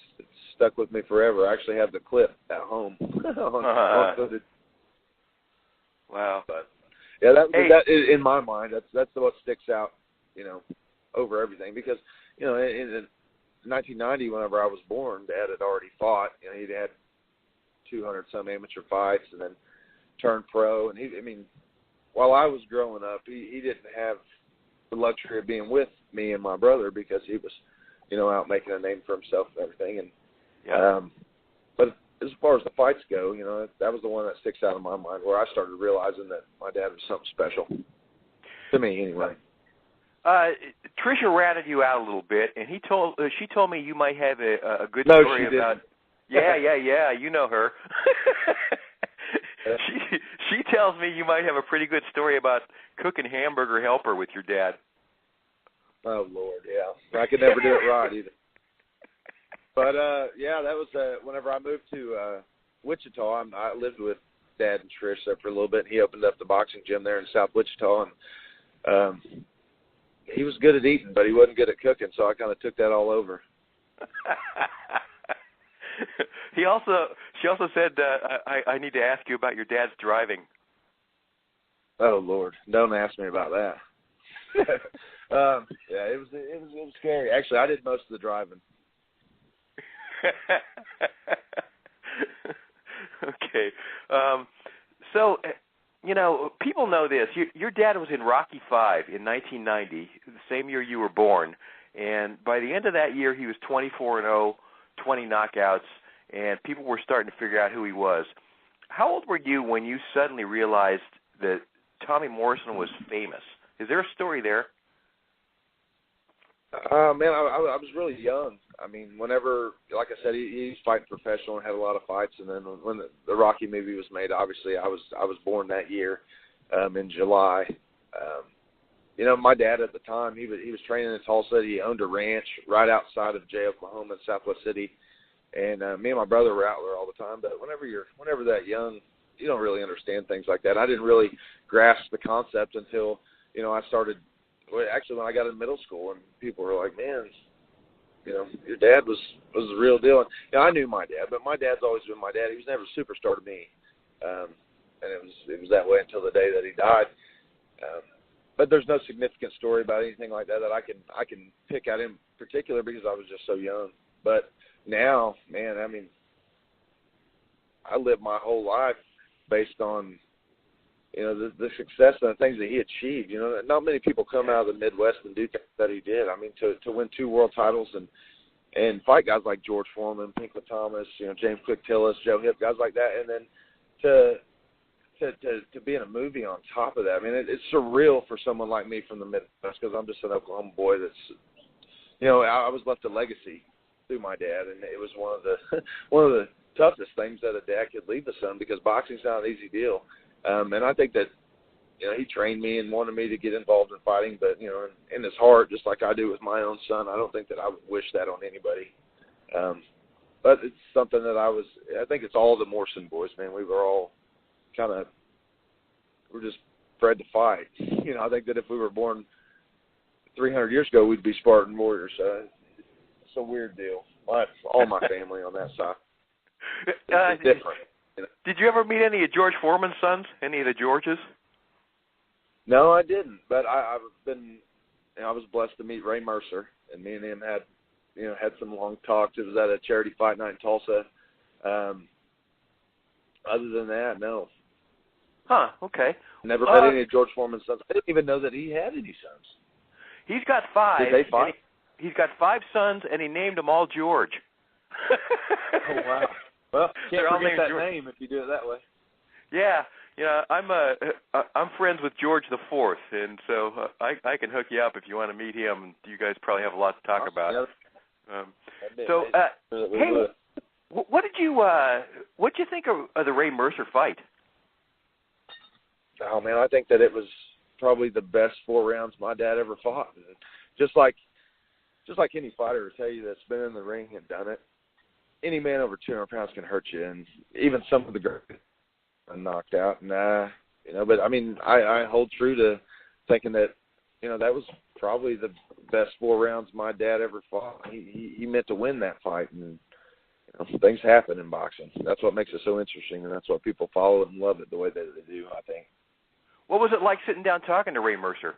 L: stuck with me forever. I actually have the clip at home.
B: Wow.
L: But yeah, that in my mind, that's what sticks out, over everything, because in 1990, whenever I was born, Dad had already fought. He'd had 200 some amateur fights, and then turned pro. And while I was growing up, he didn't have the luxury of being with me and my brother because he was, out making a name for himself and everything. And but as far as the fights go, that was the one that sticks out in my mind, where I started realizing that my dad was something special to me, anyway.
B: Tricia ratted you out a little bit, and she told me you might have a good story about. Yeah. You know her. She tells me you might have a pretty good story about cooking hamburger helper with your dad.
L: Oh Lord, yeah. I could never do it right either. But yeah, that was whenever I moved to Wichita. I lived with Dad and Trish there for a little bit. And he opened up the boxing gym there in South Wichita, and he was good at eating, but he wasn't good at cooking. So I kind of took that all over.
B: She also said I need to ask you about your dad's driving.
L: Oh Lord, don't ask me about that. Yeah, it was scary. Actually, I did most of the driving.
B: Okay. So, people know this. Your dad was in Rocky V in 1990, the same year you were born. And by the end of that year, he was 24-0, 20 knockouts, and people were starting to figure out who he was. How old were you when you suddenly realized that Tommy Morrison was famous? Is there a story there?
L: Man, I was really young. I mean, whenever, like I said, he's fighting professional and had a lot of fights. And then when the Rocky movie was made, obviously I was born that year in July. My dad at the time, he was training in Tulsa. He owned a ranch right outside of Jay, Oklahoma, in Southwest City. And me and my brother were out there all the time. But whenever that young, you don't really understand things like that. I didn't really grasp the concept until I started. Actually, when I got in middle school, and people were like, "Man, your dad was the real deal." And I knew my dad, but my dad's always been my dad. He was never a superstar to me, and it was that way until the day that he died. But there's no significant story about anything like that I can pick out in particular because I was just so young. But now, man, I mean, I lived my whole life based on the success and the things that he achieved. Not many people come out of the Midwest and do things that he did. I mean, to win 2 world titles and fight guys like George Foreman, Pinklon Thomas, James Quick Tillis, Joe Hipp, guys like that, and then to be in a movie on top of that. I mean, it's surreal for someone like me from the Midwest because I'm just an Oklahoma boy that's, I was left a legacy through my dad, and it was one of the toughest things that a dad could leave a son because boxing's not an easy deal. And I think that, he trained me and wanted me to get involved in fighting, but, in his heart, just like I do with my own son, I don't think that I would wish that on anybody. But it's something that I think it's all the Morrison boys, man. We were all we're just bred to fight. I think that if we were born 300 years ago, we'd be Spartan warriors. It's a weird deal. All my family on that side. It's different.
B: Did you ever meet any of George Foreman's sons? Any of the Georges?
L: No, I didn't. But I was blessed to meet Ray Mercer, and me and him had some long talks. It was at a charity fight night in Tulsa. Other than that, no.
B: Huh? Okay.
L: Never met any of George Foreman's sons. I didn't even know that he had any sons.
B: He's got 5.
L: Did they fight?
B: He's got 5 sons, and he named them all George.
L: Oh wow. Well, can't forget that name if you do it that way.
B: Yeah, I'm friends with George the Fourth, and so I can hook you up if you want to meet him. You guys probably have a lot to talk about. Hey, what did you think of the Ray Mercer fight?
L: Oh man, I think that it was probably the best 4 rounds my dad ever fought. Just like any fighter will tell you that's been in the ring and done it. Any man over 200 pounds can hurt you, and even some of the girls are knocked out. But I mean, I hold true to thinking that, that was probably the best 4 rounds my dad ever fought. He meant to win that fight, and things happen in boxing. That's what makes it so interesting, and that's what people follow it and love it the way that they do, I think.
B: What was it like sitting down talking to Ray Mercer?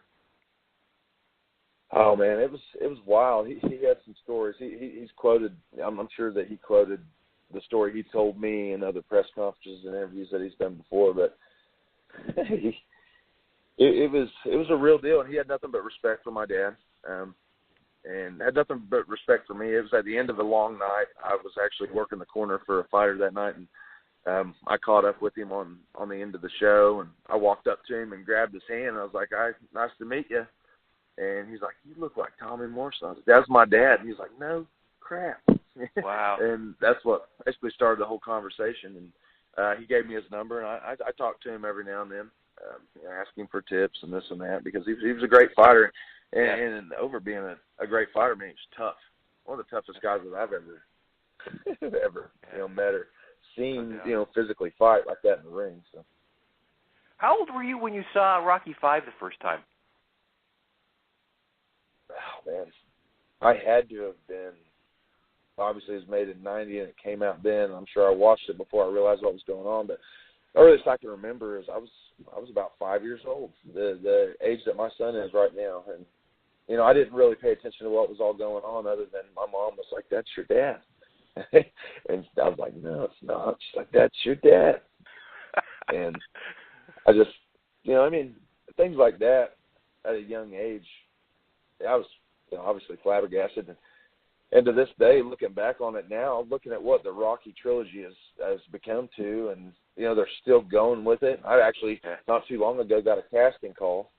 L: Oh man, it was wild. He had some stories. He's quoted. I'm sure that he quoted the story he told me in other press conferences and interviews that he's done before. But it was a real deal, and he had nothing but respect for my dad, and had nothing but respect for me. It was at the end of a long night. I was actually working the corner for a fighter that night, and I caught up with him on the end of the show, and I walked up to him and grabbed his hand. And I was like, "Nice to meet you." And he's like, you look like Tommy Morrison. I was like, that's my dad. And he's like, no crap.
B: Wow.
L: And that's what basically started the whole conversation. And he gave me his number, and I talked to him every now and then, asking for tips and this and that, because he was a great fighter. And over being a great fighter, man, he's tough. One of the toughest guys that I've ever met or seen, physically fight like that in the ring. So.
B: How old were you when you saw Rocky V the first time?
L: Oh, man. I had to have been, obviously it was made in 90 and it came out then. I'm sure I watched it before I realized what was going on, but the earliest I can remember is I was about 5 years old, the age that my son is right now. And, I didn't really pay attention to what was all going on other than my mom was like, that's your dad. And I was like, no, it's not. She's like, that's your dad. And I just, things like that at a young age, I was obviously flabbergasted. And to this day, looking back on it now, looking at what the Rocky trilogy has become to, and, they're still going with it. I actually, not too long ago, got a casting call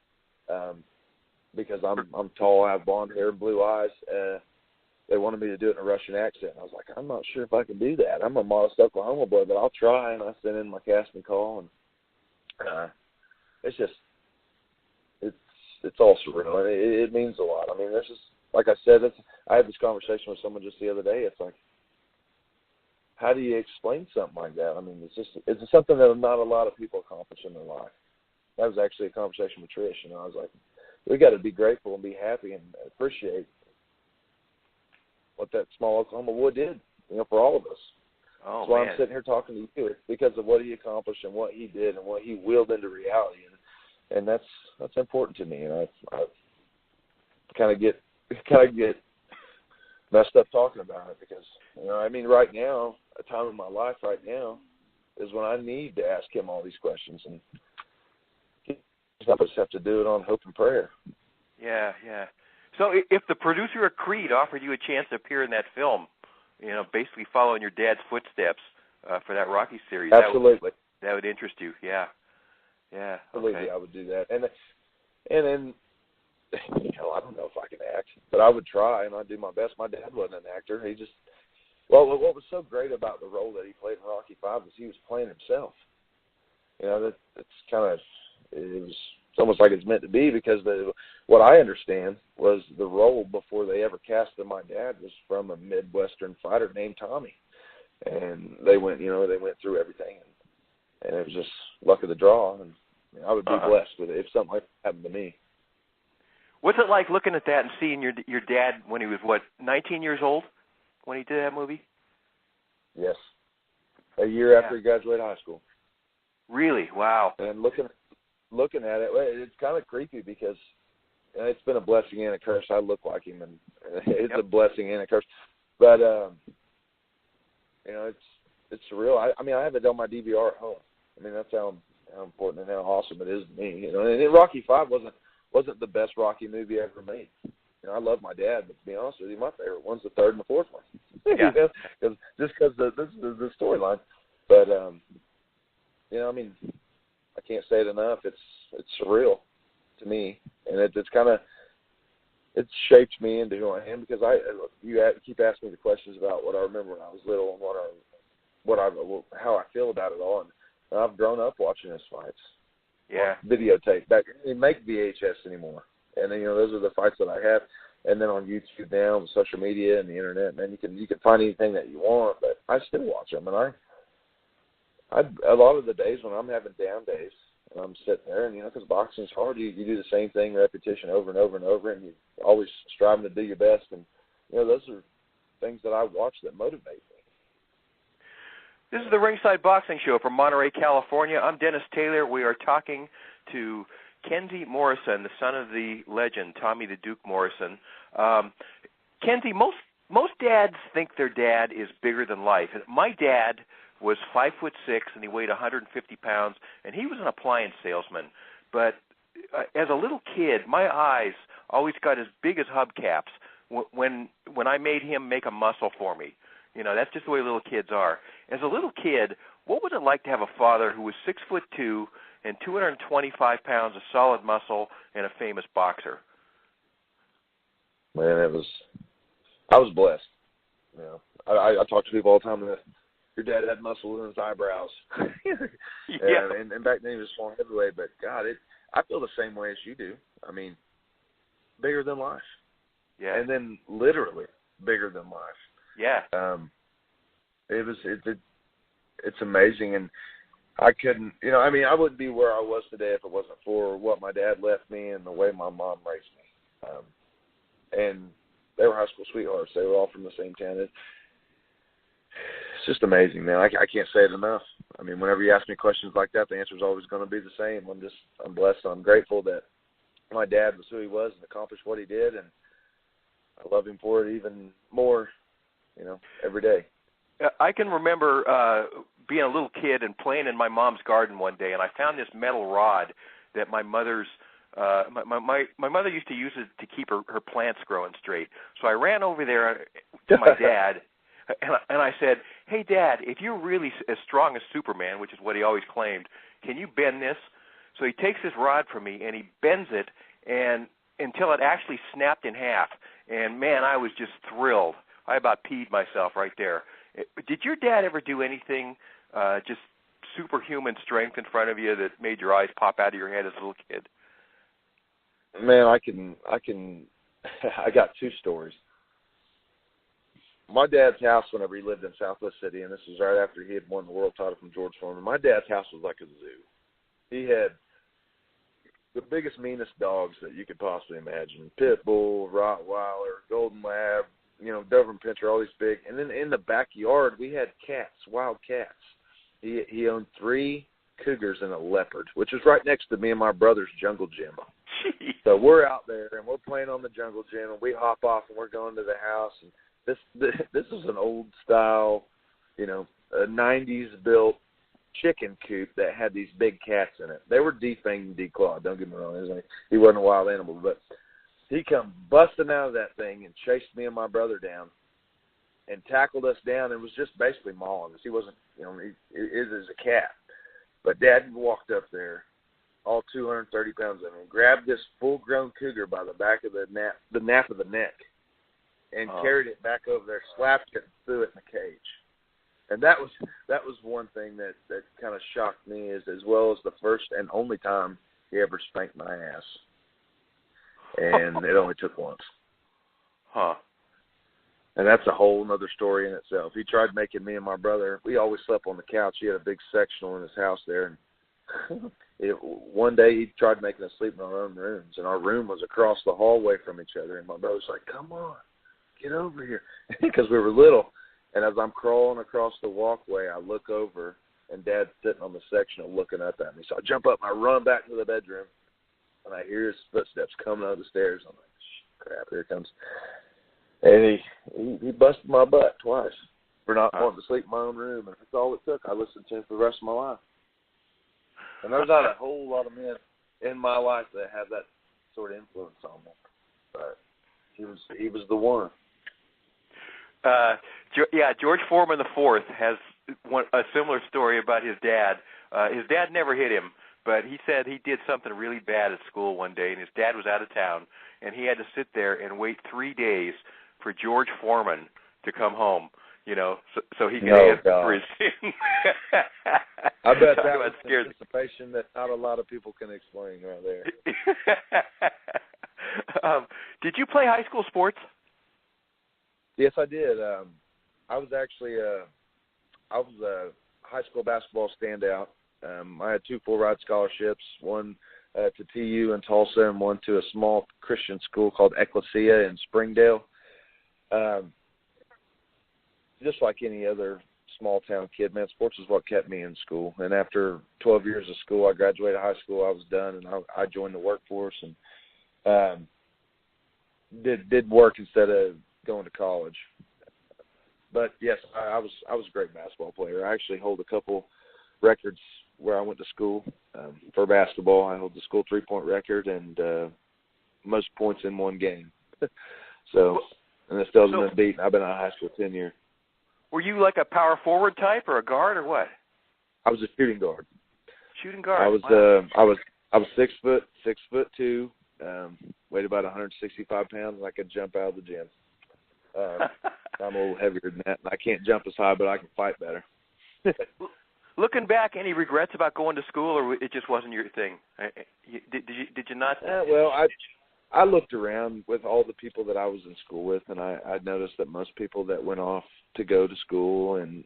L: because I'm tall, I have blonde hair, blue eyes. They wanted me to do it in a Russian accent. I was like, I'm not sure if I can do that. I'm a modest Oklahoma boy, but I'll try. And I sent in my casting call, and it's just, it's all surreal. It means a lot. I mean, there's just, like I said, I had this conversation with someone just the other day. It's like, how do you explain something like that? I mean, it's something that not a lot of people accomplish in their life. That was actually a conversation with Trish, and I was like, we got to be grateful and be happy and appreciate what that small Oklahoma boy did, for all of us.
B: Oh,
L: That's why
B: man.
L: I'm sitting here talking to you. It's because of what he accomplished and what he did and what he willed into reality, and that's important to me. And I kind of get messed up talking about it because right now, a time in my life right now is when I need to ask him all these questions, and I just have to do it on hope and prayer.
B: Yeah. So if the producer of Creed offered you a chance to appear in that film, basically following your dad's footsteps for that Rocky series,
L: absolutely,
B: that would interest you. Yeah.
L: Absolutely,
B: okay.
L: I would do that. And then, I don't know if I can act, but I would try, and I'd do my best. My dad wasn't an actor. He just, what was so great about the role that he played in Rocky V was he was playing himself. That's kind of, it's almost like it's meant to be, because what I understand was the role before they ever casted my dad was from a Midwestern fighter named Tommy, and they went through everything, and it was just luck of the draw, and I would be blessed with it if something like that happened to me.
B: What's it like looking at that and seeing your dad when he was 19 years old when he did that movie?
L: Yes, a year after he graduated high school.
B: Really? Wow.
L: And looking at it, it's kind of creepy because it's been a blessing and a curse. I look like him, and it's a blessing and a curse. But it's surreal. I have it on my DVR at home. I mean, that's how important and how awesome it is to me. And Rocky V wasn't the best Rocky movie ever made. I love my dad, but to be honest with you, my favorite one's the third and the fourth one.
B: Yeah.
L: Because the storyline. But I can't say it enough. It's surreal to me, and it's shaped me into who I am, because you keep asking me the questions about what I remember when I was little and how I feel about it all, and I've grown up watching his fights.
B: Yeah.
L: Videotape. They make VHS anymore, and those are the fights that I have. And then on YouTube now, and social media and the internet, man, you can find anything that you want. But I still watch them, and I a lot of the days when I'm having down days, and I'm sitting there, and because boxing's hard, you do the same thing, repetition over and over and over, and you're always striving to do your best. And those are things that I watch that motivate me.
B: This is the Ringside Boxing Show from Monterey, California. I'm Dennis Taylor. We are talking to Kenzie Morrison, the son of the legend, Tommy the Duke Morrison. Kenzie, most dads think their dad is bigger than life. My dad was 5'6", and he weighed 150 pounds, and he was an appliance salesman. But as a little kid, my eyes always got as big as hubcaps when I made him make a muscle for me. That's just the way little kids are. As a little kid, what was it like to have a father who was 6'2" and 225 pounds of solid muscle and a famous boxer?
L: Man, I was blessed. You know, I talk to people all the time that your dad had muscles in his eyebrows. And back then he was a small heavyweight, but God, I feel the same way as you do. I mean, bigger than life. Yeah. And then literally bigger than life. Yeah. It's amazing, and I couldn't, you know, I mean, I wouldn't be where I was today if it wasn't for what my dad left me and the way my mom raised me. And they were high school sweethearts. They were all from the same town. It's just amazing, man. I can't say it enough. I mean, whenever you ask me questions like that, the answer is always going to be the same. I'm blessed. I'm grateful that my dad was who he was and accomplished what he did, and I love him for it even more, you know, every day.
B: I can remember being a little kid and playing in my mom's garden one day, and I found this metal rod that my mother's my mother used to use it to keep her plants growing straight. So I ran over there to my dad, and I said, "Hey, Dad, if you're really as strong as Superman, which is what he always claimed, can you bend this?" So he takes this rod from me, and he bends it and until it actually snapped in half. And, man, I was just thrilled. I about peed myself right there. Did your dad ever do anything, just superhuman strength in front of you that made your eyes pop out of your head as a little kid?
L: Man, I got two stories. My dad's house, whenever he lived in Southwest City, and this was right after he had won the world title from George Foreman, my dad's house was like a zoo. He had the biggest, meanest dogs that you could possibly imagine. Pit Bull, Rottweiler, Golden Lab, you know, Doberman Pinscher, all these big. And then in the backyard, we had cats, wild cats. He owned 3 cougars and a leopard, which is right next to me and my brother's jungle gym. So we're out there, and we're playing on the jungle gym, and we hop off, and we're going to the house. And this is an old-style, you know, a 90s-built chicken coop that had these big cats in it. They were defanged and declawed, don't get me wrong. He wasn't a wild animal, but he come busting out of that thing and chased me and my brother down and tackled us down and was just basically mauling us. He wasn't, you know, he is a cat. But Dad walked up there, all 230 pounds of him, grabbed this full-grown cougar by the back of the nape of the neck, and carried it back over there, slapped it, and threw it in the cage. And that was one thing that kind of shocked me, as well as the first and only time he ever spanked my ass. And it only took once. Huh. And that's a whole other story in itself. He tried making me and my brother, we always slept on the couch. He had a big sectional in his house there. And one day he tried making us sleep in our own rooms, and our room was across the hallway from each other. And my brother's like, "Come on, get over here," because we were little. And as I'm crawling across the walkway, I look over, and Dad's sitting on the sectional looking up at me. So I jump up, and I run back to the bedroom, and I hear his footsteps coming up the stairs. I'm like, crap, here it comes. And he busted my butt twice for not wanting to sleep in my own room. And that's all it took. I listened to him for the rest of my life. And there's not a whole lot of men in my life that have that sort of influence on me. But he was the one.
B: George Foreman IV has a similar story about his dad. His dad never hit him, but he said he did something really bad at school one day, and his dad was out of town, and he had to sit there and wait 3 days for George Foreman to come home, you know, so he could answer for his sin.
L: I bet that was anticipation that not a lot of people can explain right there.
B: Did you play high school sports?
L: Yes, I did. I was actually a high school basketball standout. I had 2 full-ride scholarships, one to TU in Tulsa and one to a small Christian school called Ecclesia in Springdale. Just like any other small-town kid, man, sports is what kept me in school. And after 12 years of school, I graduated high school. I was done, and I joined the workforce and did work instead of going to college. But yes, I was a great basketball player. I actually hold a couple records where I went to school for basketball. I hold the school 3-point record and most points in one game. And it still hasn't been beaten. I've been out of high school 10 years.
B: Were you like a power forward type or a guard or what?
L: I was a shooting guard.
B: Shooting guard.
L: I was 6'2", weighed about 165 pounds, and I could jump out of the gym. I'm a little heavier than that, and I can't jump as high, but I can fight better.
B: Looking back, any regrets about going to school, or it just wasn't your thing? Did you not?
L: Well, I looked around with all the people that I was in school with, and I noticed that most people that went off to go to school and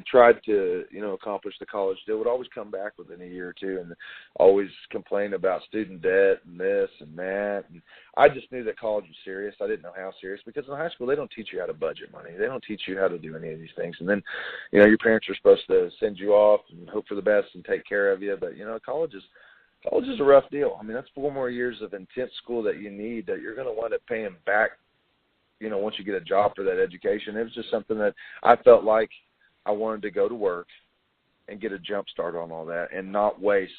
L: tried to, accomplish the college deal would always come back within a year or two and always complain about student debt and this and that. And I just knew that college was serious. I didn't know how serious, because in high school they don't teach you how to budget money. They don't teach you how to do any of these things. And then, your parents are supposed to send you off and hope for the best and take care of you. But, college is a rough deal. I mean, that's 4 more years of intense school that you need that you're going to wind up paying back, once you get a job for that education. It was just something that I felt like I wanted to go to work and get a jump start on all that and not waste.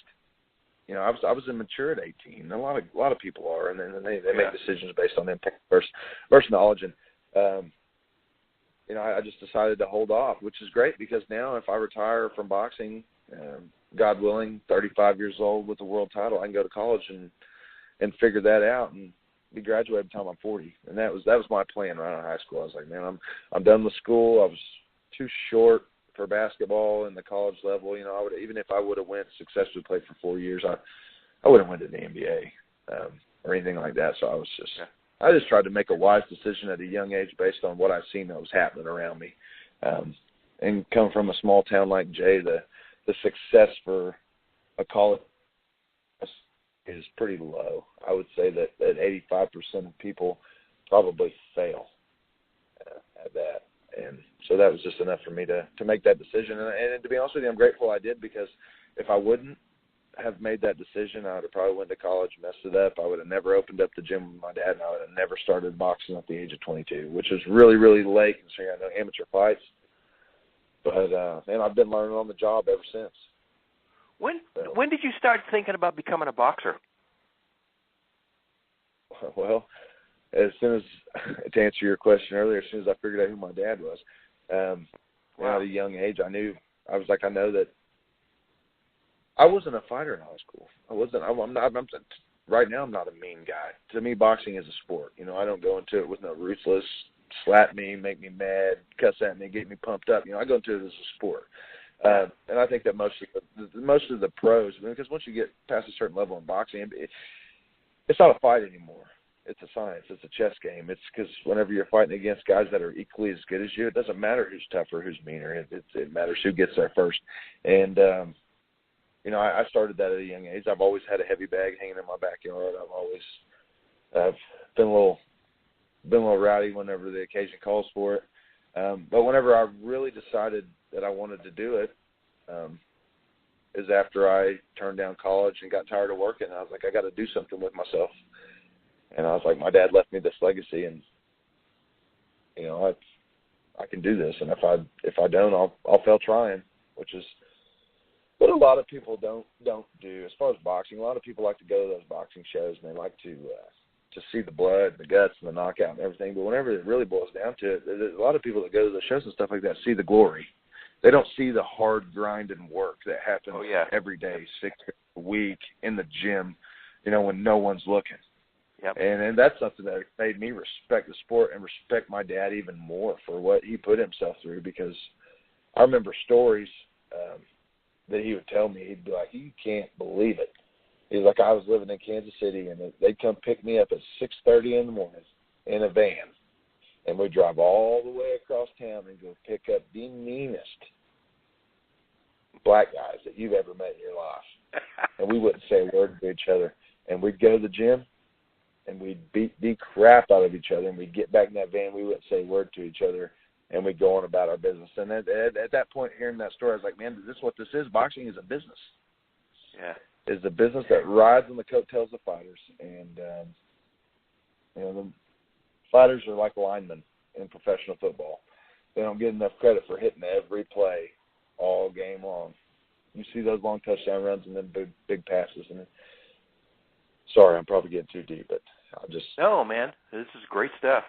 L: I was immature at 18. A lot of people are, and then they make decisions based on impact versus knowledge. And I just decided to hold off, which is great, because now if I retire from boxing, God willing, 35 years old with a world title, I can go to college and figure that out and be graduated by the time I'm 40. And that was my plan right out of high school. I was like, man, I'm done with school. I was too short for basketball in the college level. I would, even if I would have went successfully played for 4 years, I wouldn't went to the NBA or anything like that. So I just tried to make a wise decision at a young age based on what I've seen that was happening around me. And come from a small town like Jay, the success for a college is pretty low. I would say that 85% of people probably fail at that. And so that was just enough for me to make that decision. And to be honest with you, I'm grateful I did, because if I wouldn't have made that decision, I would have probably went to college, messed it up. I would have never opened up the gym with my dad, and I would have never started boxing at the age of 22, which is really, really late considering I know amateur fights. But and I've been learning on the job ever since.
B: When did you start thinking about becoming a boxer?
L: Well, as soon as, to answer your question earlier, as soon as I figured out who my dad was, at a young age, I know that I wasn't a fighter in high school. Right now, I'm not a mean guy. To me, boxing is a sport. I don't go into it with no ruthless, slap me, make me mad, cuss at me, get me pumped up. I go into it as a sport. And I think that most of the pros, because once you get past a certain level in boxing, it's not a fight anymore. It's a science. It's a chess game. It's because whenever you're fighting against guys that are equally as good as you, it doesn't matter who's tougher, who's meaner. It matters who gets there first. And, I started that at a young age. I've always had a heavy bag hanging in my backyard. I've been a little rowdy whenever the occasion calls for it. But whenever I really decided that I wanted to do it, is after I turned down college and got tired of working. I was like, I got to do something with myself. And I was like, my dad left me this legacy, and I can do this. And if I don't, I'll fail trying, which is what a lot of people don't do. As far as boxing, a lot of people like to go to those boxing shows, and they like to see the blood, the guts, and the knockout and everything. But whenever it really boils down to it, there's a lot of people that go to the shows and stuff like that see the glory. They don't see the hard grind and work that happens every day, 6 days a week in the gym, when no one's looking.
B: Yep.
L: And that's something that made me respect the sport and respect my dad even more for what he put himself through, because I remember stories that he would tell me. He'd be like, you can't believe it. He's like, I was living in Kansas City, and they'd come pick me up at 6:30 in the morning in a van, and we'd drive all the way across town and go pick up the meanest black guys that you've ever met in your life. And we wouldn't say a word to each other. And we'd go to the gym, and we'd beat the crap out of each other, and we'd get back in that van. We wouldn't say a word to each other, and we'd go on about our business. And at that point, hearing that story, I was like, man, is this what this is? Boxing is a business.
B: Yeah.
L: It's a business that rides on the coattails of fighters. And, the fighters are like linemen in professional football. They don't get enough credit for hitting every play all game long. You see those long touchdown runs and then big passes. And sorry, I'm probably getting too deep, but I'll just...
B: No, man. This is great stuff.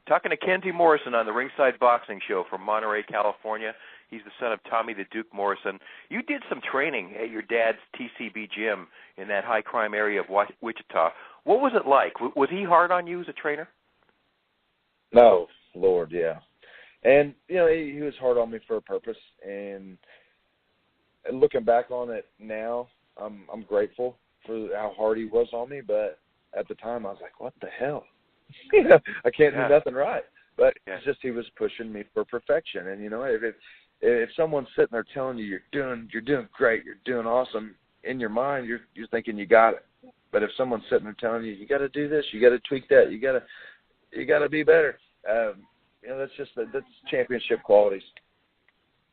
B: Talking to Kenzie Morrison on the Ringside Boxing Show from Monterey, California. He's the son of Tommy the Duke Morrison. You did some training at your dad's TCB gym in that high crime area of Wichita. What was it like? Was he hard on you as a trainer?
L: No, Lord, yeah. And, he was hard on me for a purpose. And looking back on it now, I'm grateful for how hard he was on me. But at the time, I was like, what the hell? I can't do nothing right. But it's just he was pushing me for perfection. And, if someone's sitting there telling you you're doing great, you're doing awesome, in your mind you're thinking you got it. But if someone's sitting there telling you got to do this, you got to tweak that, you got to be better, that's championship qualities.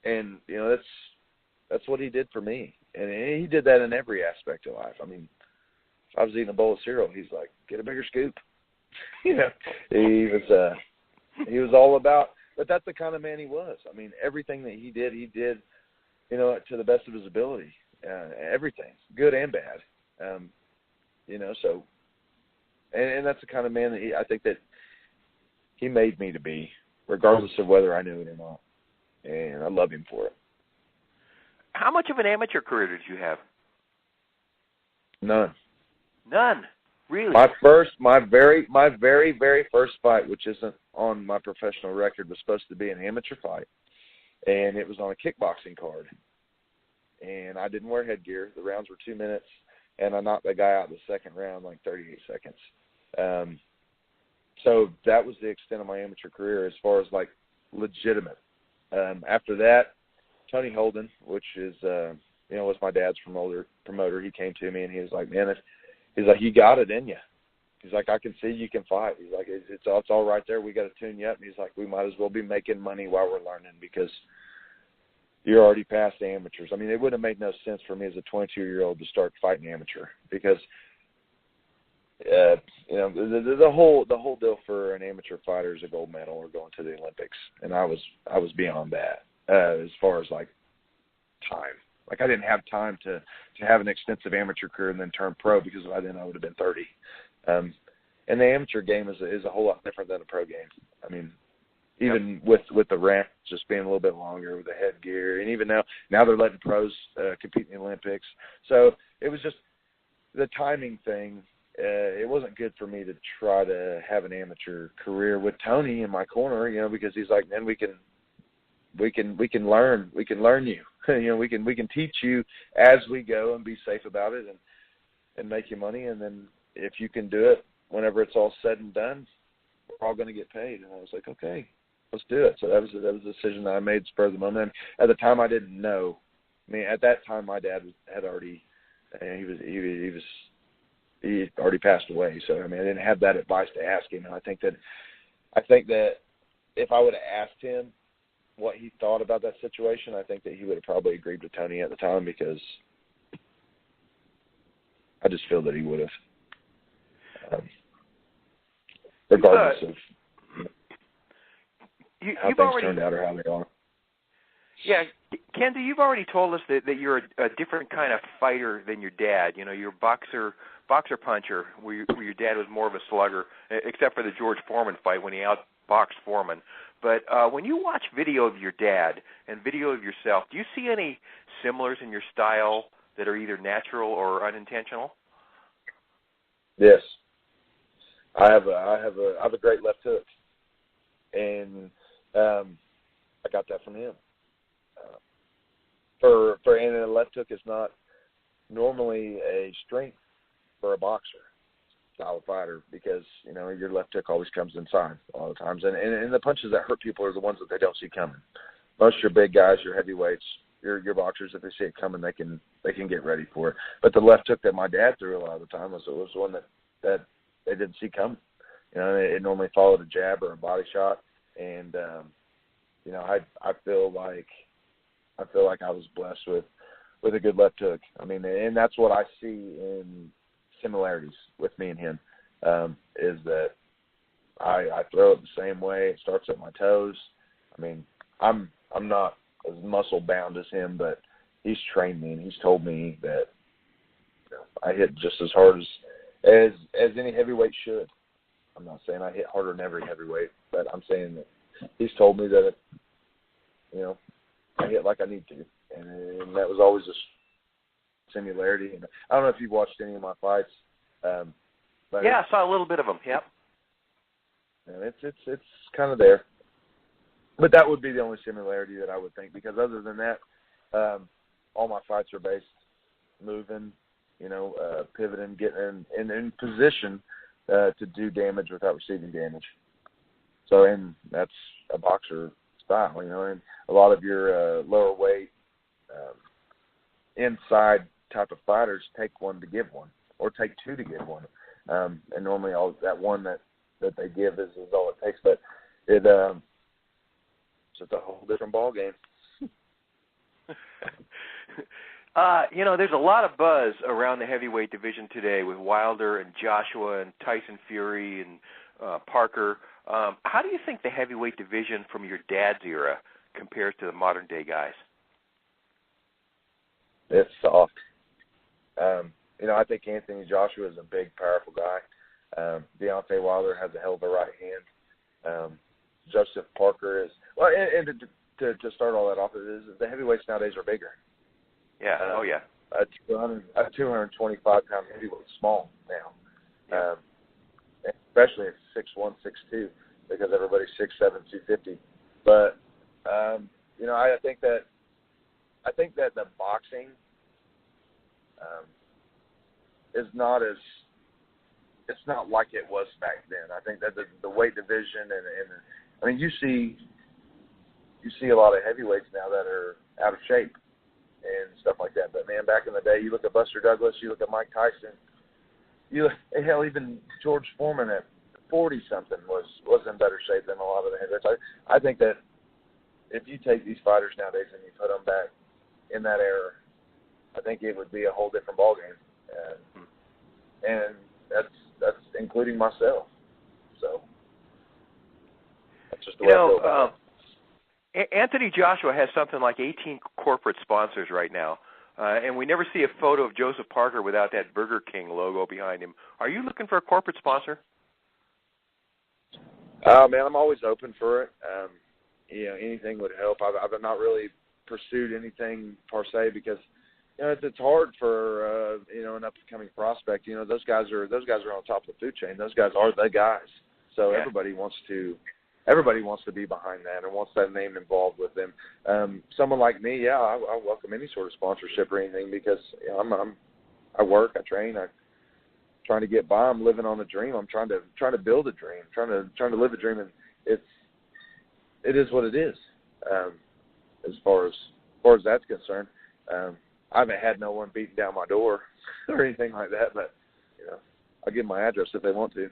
L: And that's what he did for me. And he did that in every aspect of life. I mean, if I was eating a bowl of cereal, he's like, get a bigger scoop. He was all about. But that's the kind of man he was. I mean, everything that he did, to the best of his ability. Everything, good and bad. So, and that's the kind of man that I think that he made me to be, regardless of whether I knew it or not. And I love him for it.
B: How much of an amateur career did you have?
L: None.
B: None? Really?
L: My very, very first fight, which isn't on my professional record, was supposed to be an amateur fight. And it was on a kickboxing card. And I didn't wear headgear. The rounds were 2 minutes. And I knocked that guy out in the second round, like 38 seconds. So that was the extent of my amateur career as far as, like, legitimate. After that, Tony Holden, which is, was my dad's promoter, he came to me and he was like, man, he's like, you got it in you. He's like, I can see you can fight. He's like, it's all right there. We got to tune you up. And he's like, we might as well be making money while we're learning because you're already past the amateurs. I mean, it would have made no sense for me as a 22-year-old to start fighting amateur because, the whole deal for an amateur fighter is a gold medal or going to the Olympics, and I was beyond that as far as like time. Like I didn't have time to have an extensive amateur career and then turn pro because by then I would have been 30. And the amateur game is a whole lot different than a pro game. I mean, even with the ramp just being a little bit longer with the headgear, and even now they're letting pros compete in the Olympics. So it was just the timing thing. It wasn't good for me to try to have an amateur career with Tony in my corner, because he's like, then we can learn you. We can teach you as we go and be safe about it and make you money. And then if you can do it, whenever it's all said and done, we're all going to get paid. And I was like, okay, let's do it. So that was a decision that I made spur of the moment. At the time, I didn't know. I mean, at that time, my dad had already, he had already passed away. So I mean, I didn't have that advice to ask him. And I think that if I would have asked him what he thought about that situation, I think that he would have probably agreed with Tony at the time because I just feel that he would have, regardless of how things turned out or how they are.
B: Yeah, Kenzie, you've already told us that you're a different kind of fighter than your dad. You're a boxer puncher, where your dad was more of a slugger, except for the George Foreman fight when he outboxed Foreman. But when you watch video of your dad and video of yourself, do you see any similars in your style that are either natural or unintentional?
L: Yes, I have a great left hook, and I got that from him. And a left hook is not normally a strength for a boxer style of fighter because your left hook always comes inside a lot of times, and the punches that hurt people are the ones that they don't see coming. Most of your big guys, your heavyweights, your boxers, if they see it coming, they can get ready for it. But the left hook that my dad threw a lot of the time was one that they didn't see coming. It normally followed a jab or a body shot, and I feel like I was blessed with a good left hook. I mean, and that's what I see in similarities with me and him, is that I throw it the same way. It starts at my toes. I mean, I'm not as muscle bound as him, but he's trained me and he's told me that I hit just as hard as any heavyweight should. I'm not saying I hit harder than every heavyweight, but I'm saying that he's told me that I hit like I need to, and that was always a similarity. And I don't know if you've watched any of my fights. But
B: yeah, I saw a little bit of them. Yep.
L: And it's kind of there. But that would be the only similarity that I would think, because other than that, all my fights are based moving, pivoting, getting in position to do damage without receiving damage. So, and that's a boxer style, and a lot of your lower weight, inside type of fighters take one to give one, or take two to give one. And normally all that one that they give is all it takes. But it's just a whole different ball game.
B: There's a lot of buzz around the heavyweight division today with Wilder and Joshua and Tyson Fury and Parker. How do you think the heavyweight division from your dad's era compares to the modern day guys?
L: It's soft. I think Anthony Joshua is a big, powerful guy. Deontay Wilder has a hell of a right hand. Joseph Parker is, well, and to start all that off, the heavyweights nowadays are bigger.
B: Yeah. Oh yeah.
L: A 225-pound heavyweight small now, especially at 6'1", 6'2", because everybody's 6'7", 250. But I think that the boxing is not as, it's not like it was back then. I think that the weight division and you see a lot of heavyweights now that are out of shape and stuff like that. But man, back in the day, you look at Buster Douglas, you look at Mike Tyson, hell, even George Foreman at 40-something was in better shape than a lot of the heavyweights. I think that if you take these fighters nowadays and you put them back in that era, I think it would be a whole different ballgame. And that's including myself. So that's just the way I feel about it.
B: Anthony Joshua has something like 18 corporate sponsors right now, and we never see a photo of Joseph Parker without that Burger King logo behind him. Are you looking for a corporate sponsor?
L: Man, I'm always open for it. Anything would help. I've not really pursued anything per se because it's hard for an up-and-coming prospect. Those guys are on top of the food chain. Those guys are the guys. So yeah. Everybody wants to be behind that and wants that name involved with them. Someone like me, I welcome any sort of sponsorship or anything because I work, I train, I'm trying to get by. I'm living on a dream. I'm trying to build a dream, trying to live a dream, and it is what it is. As far as that's concerned, I haven't had no one beating down my door or anything like that, but I'll give my address if they want to.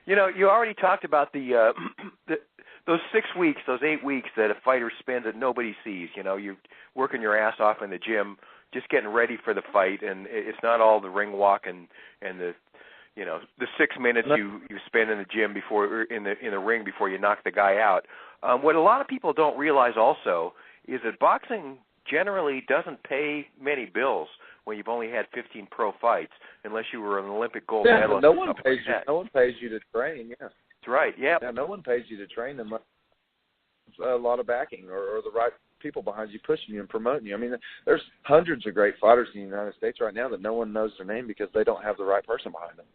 B: You already talked about those 6 weeks, those 8 weeks that a fighter spends that nobody sees. You're working your ass off in the gym, just getting ready for the fight, and it's not all the ring walk and the 6 minutes you spend in the gym before in the ring before you knock the guy out. What a lot of people don't realize also is that boxing generally doesn't pay many bills when you've only had 15 pro fights, unless you were an Olympic gold medalist.
L: No one pays you. No one pays you to train. Yeah,
B: that's right. Yeah.
L: No one pays you to train unless a lot of backing or the right people behind you pushing you and promoting you. I mean, there's hundreds of great fighters in the United States right now that no one knows their name because they don't have the right person behind them,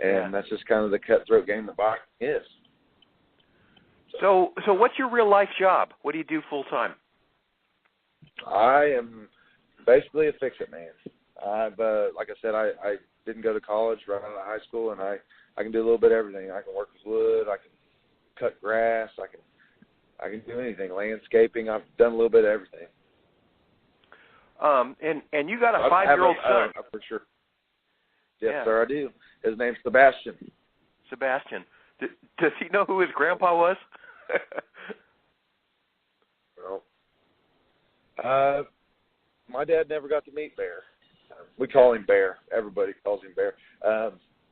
L: and that's just kind of the cutthroat game that boxing is.
B: So what's your real life job? What do you do full time?
L: I am basically a fix-it man. I've, like I said, I didn't go to college right out of high school, and I can do a little bit of everything. I can work with wood. I can cut grass. I can do anything. Landscaping. I've done a little bit of everything.
B: And you got a 5-year-old son.
L: For sure. Yes, sir, I do. His name's Sebastian.
B: Sebastian. Does he know who his grandpa was?
L: Well, my dad never got to meet Bear. We call him Bear. Everybody calls him Bear.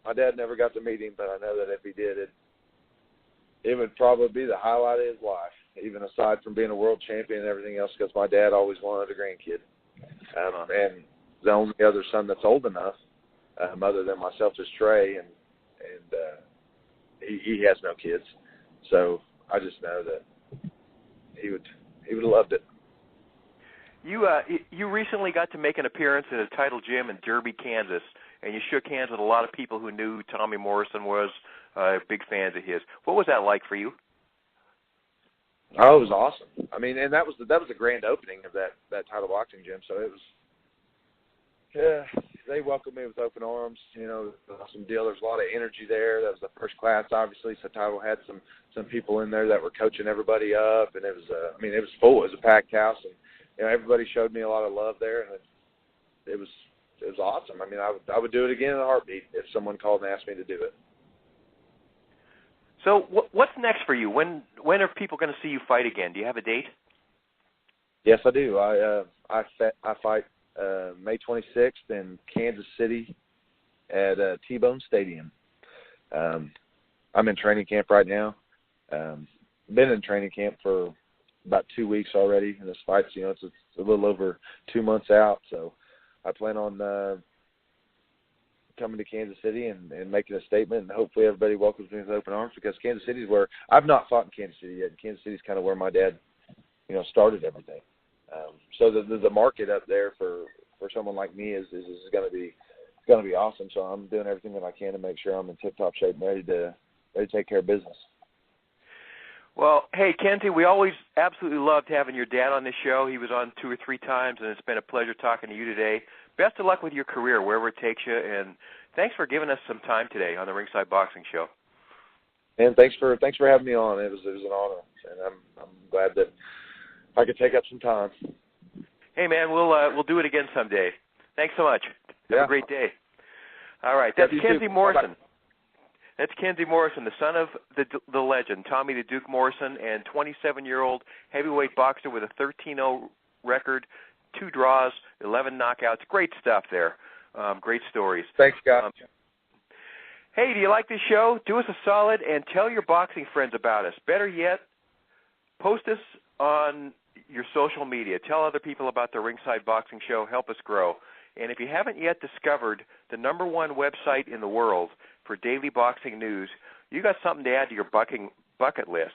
L: My dad never got to meet him, but I know that if he did, it would probably be the highlight of his life, even aside from being a world champion and everything else, because my dad always wanted a grandkid. And the only other son that's old enough, other than myself, is Trey, and he has no kids. So I just know that he He would have loved it.
B: You recently got to make an appearance at a title gym in Derby, Kansas, and you shook hands with a lot of people who knew Tommy Morrison was big fans of his. What was that like for you?
L: Oh, it was awesome. I mean, and that was the grand opening of that title boxing gym. So it was, yeah, they welcomed me with open arms. You know, awesome deal. There's a lot of energy there. That was the first class, obviously. So title had some people in there that were coaching everybody up, and it was I mean, it was full. It was a packed house, and you know, everybody showed me a lot of love there, and it was awesome. I mean, I would do it again in a heartbeat if someone called and asked me to do it.
B: So what's next for you? When are people going to see you fight again? Do you have a date?
L: Yes, I do. I fight May 26th in Kansas City at T-Bone Stadium. I'm in training camp right now. Been in training camp for about 2 weeks already, and this fight's, you know, it's a little over 2 months out. So I plan on coming to Kansas City and making a statement, and hopefully everybody welcomes me with open arms, because Kansas City is where I've not fought in Kansas City yet. Kansas City is kind of where my dad, you know, started everything. So the market up there for someone like me is going to be awesome. So I'm doing everything that I can to make sure I'm in tip-top shape and ready to take care of business.
B: Well, hey, Kenzie, we always absolutely loved having your dad on this show. He was on 2 or 3 times, and it's been a pleasure talking to you today. Best of luck with your career, wherever it takes you, and thanks for giving us some time today on the Ringside Boxing Show.
L: And thanks for having me on. It was an honor, and I'm glad that I could take up some time.
B: Hey, man, we'll do it again someday. Thanks so much. Have a great day. All right, that's Kenzie Morrison. Bye-bye. That's Kenzie Morrison, the son of the legend, Tommy the Duke Morrison, and 27-year-old heavyweight boxer with a 13-0 record, 2 draws, 11 knockouts. Great stuff there. Great stories.
L: Thanks, guys.
B: Hey, do you like this show? Do us a solid and tell your boxing friends about us. Better yet, post us on your social media. Tell other people about the Ringside Boxing Show. Help us grow. And if you haven't yet discovered the #1 website in the world for daily boxing news, you got something to add to your bucket list.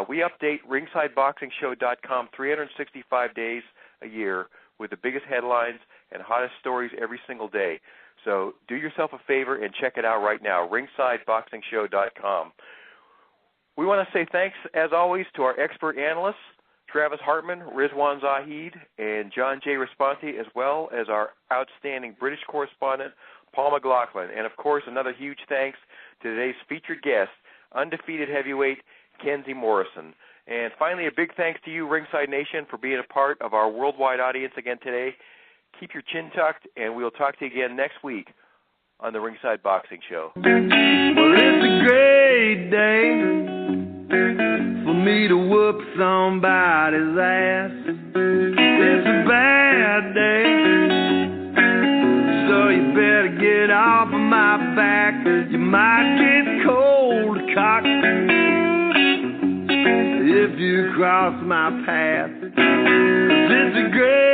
B: We update RingsideBoxingShow.com 365 days a year with the biggest headlines and hottest stories every single day. So do yourself a favor and check it out right now, RingsideBoxingShow.com. We want to say thanks, as always, to our expert analysts, Travis Hartman, Rizwan Zahid, and John J. Responti, as well as our outstanding British correspondent, Paul McLaughlin. And, of course, another huge thanks to today's featured guest, undefeated heavyweight Kenzie Morrison. And finally, a big thanks to you, Ringside Nation, for being a part of our worldwide audience again today. Keep your chin tucked, and we'll talk to you again next week on the Ringside Boxing Show.
M: Well, it's a great day for me to whoop somebody's ass. It's a bad day, so you better get off of my back. You might get cold cocked if you cross my path. It's a great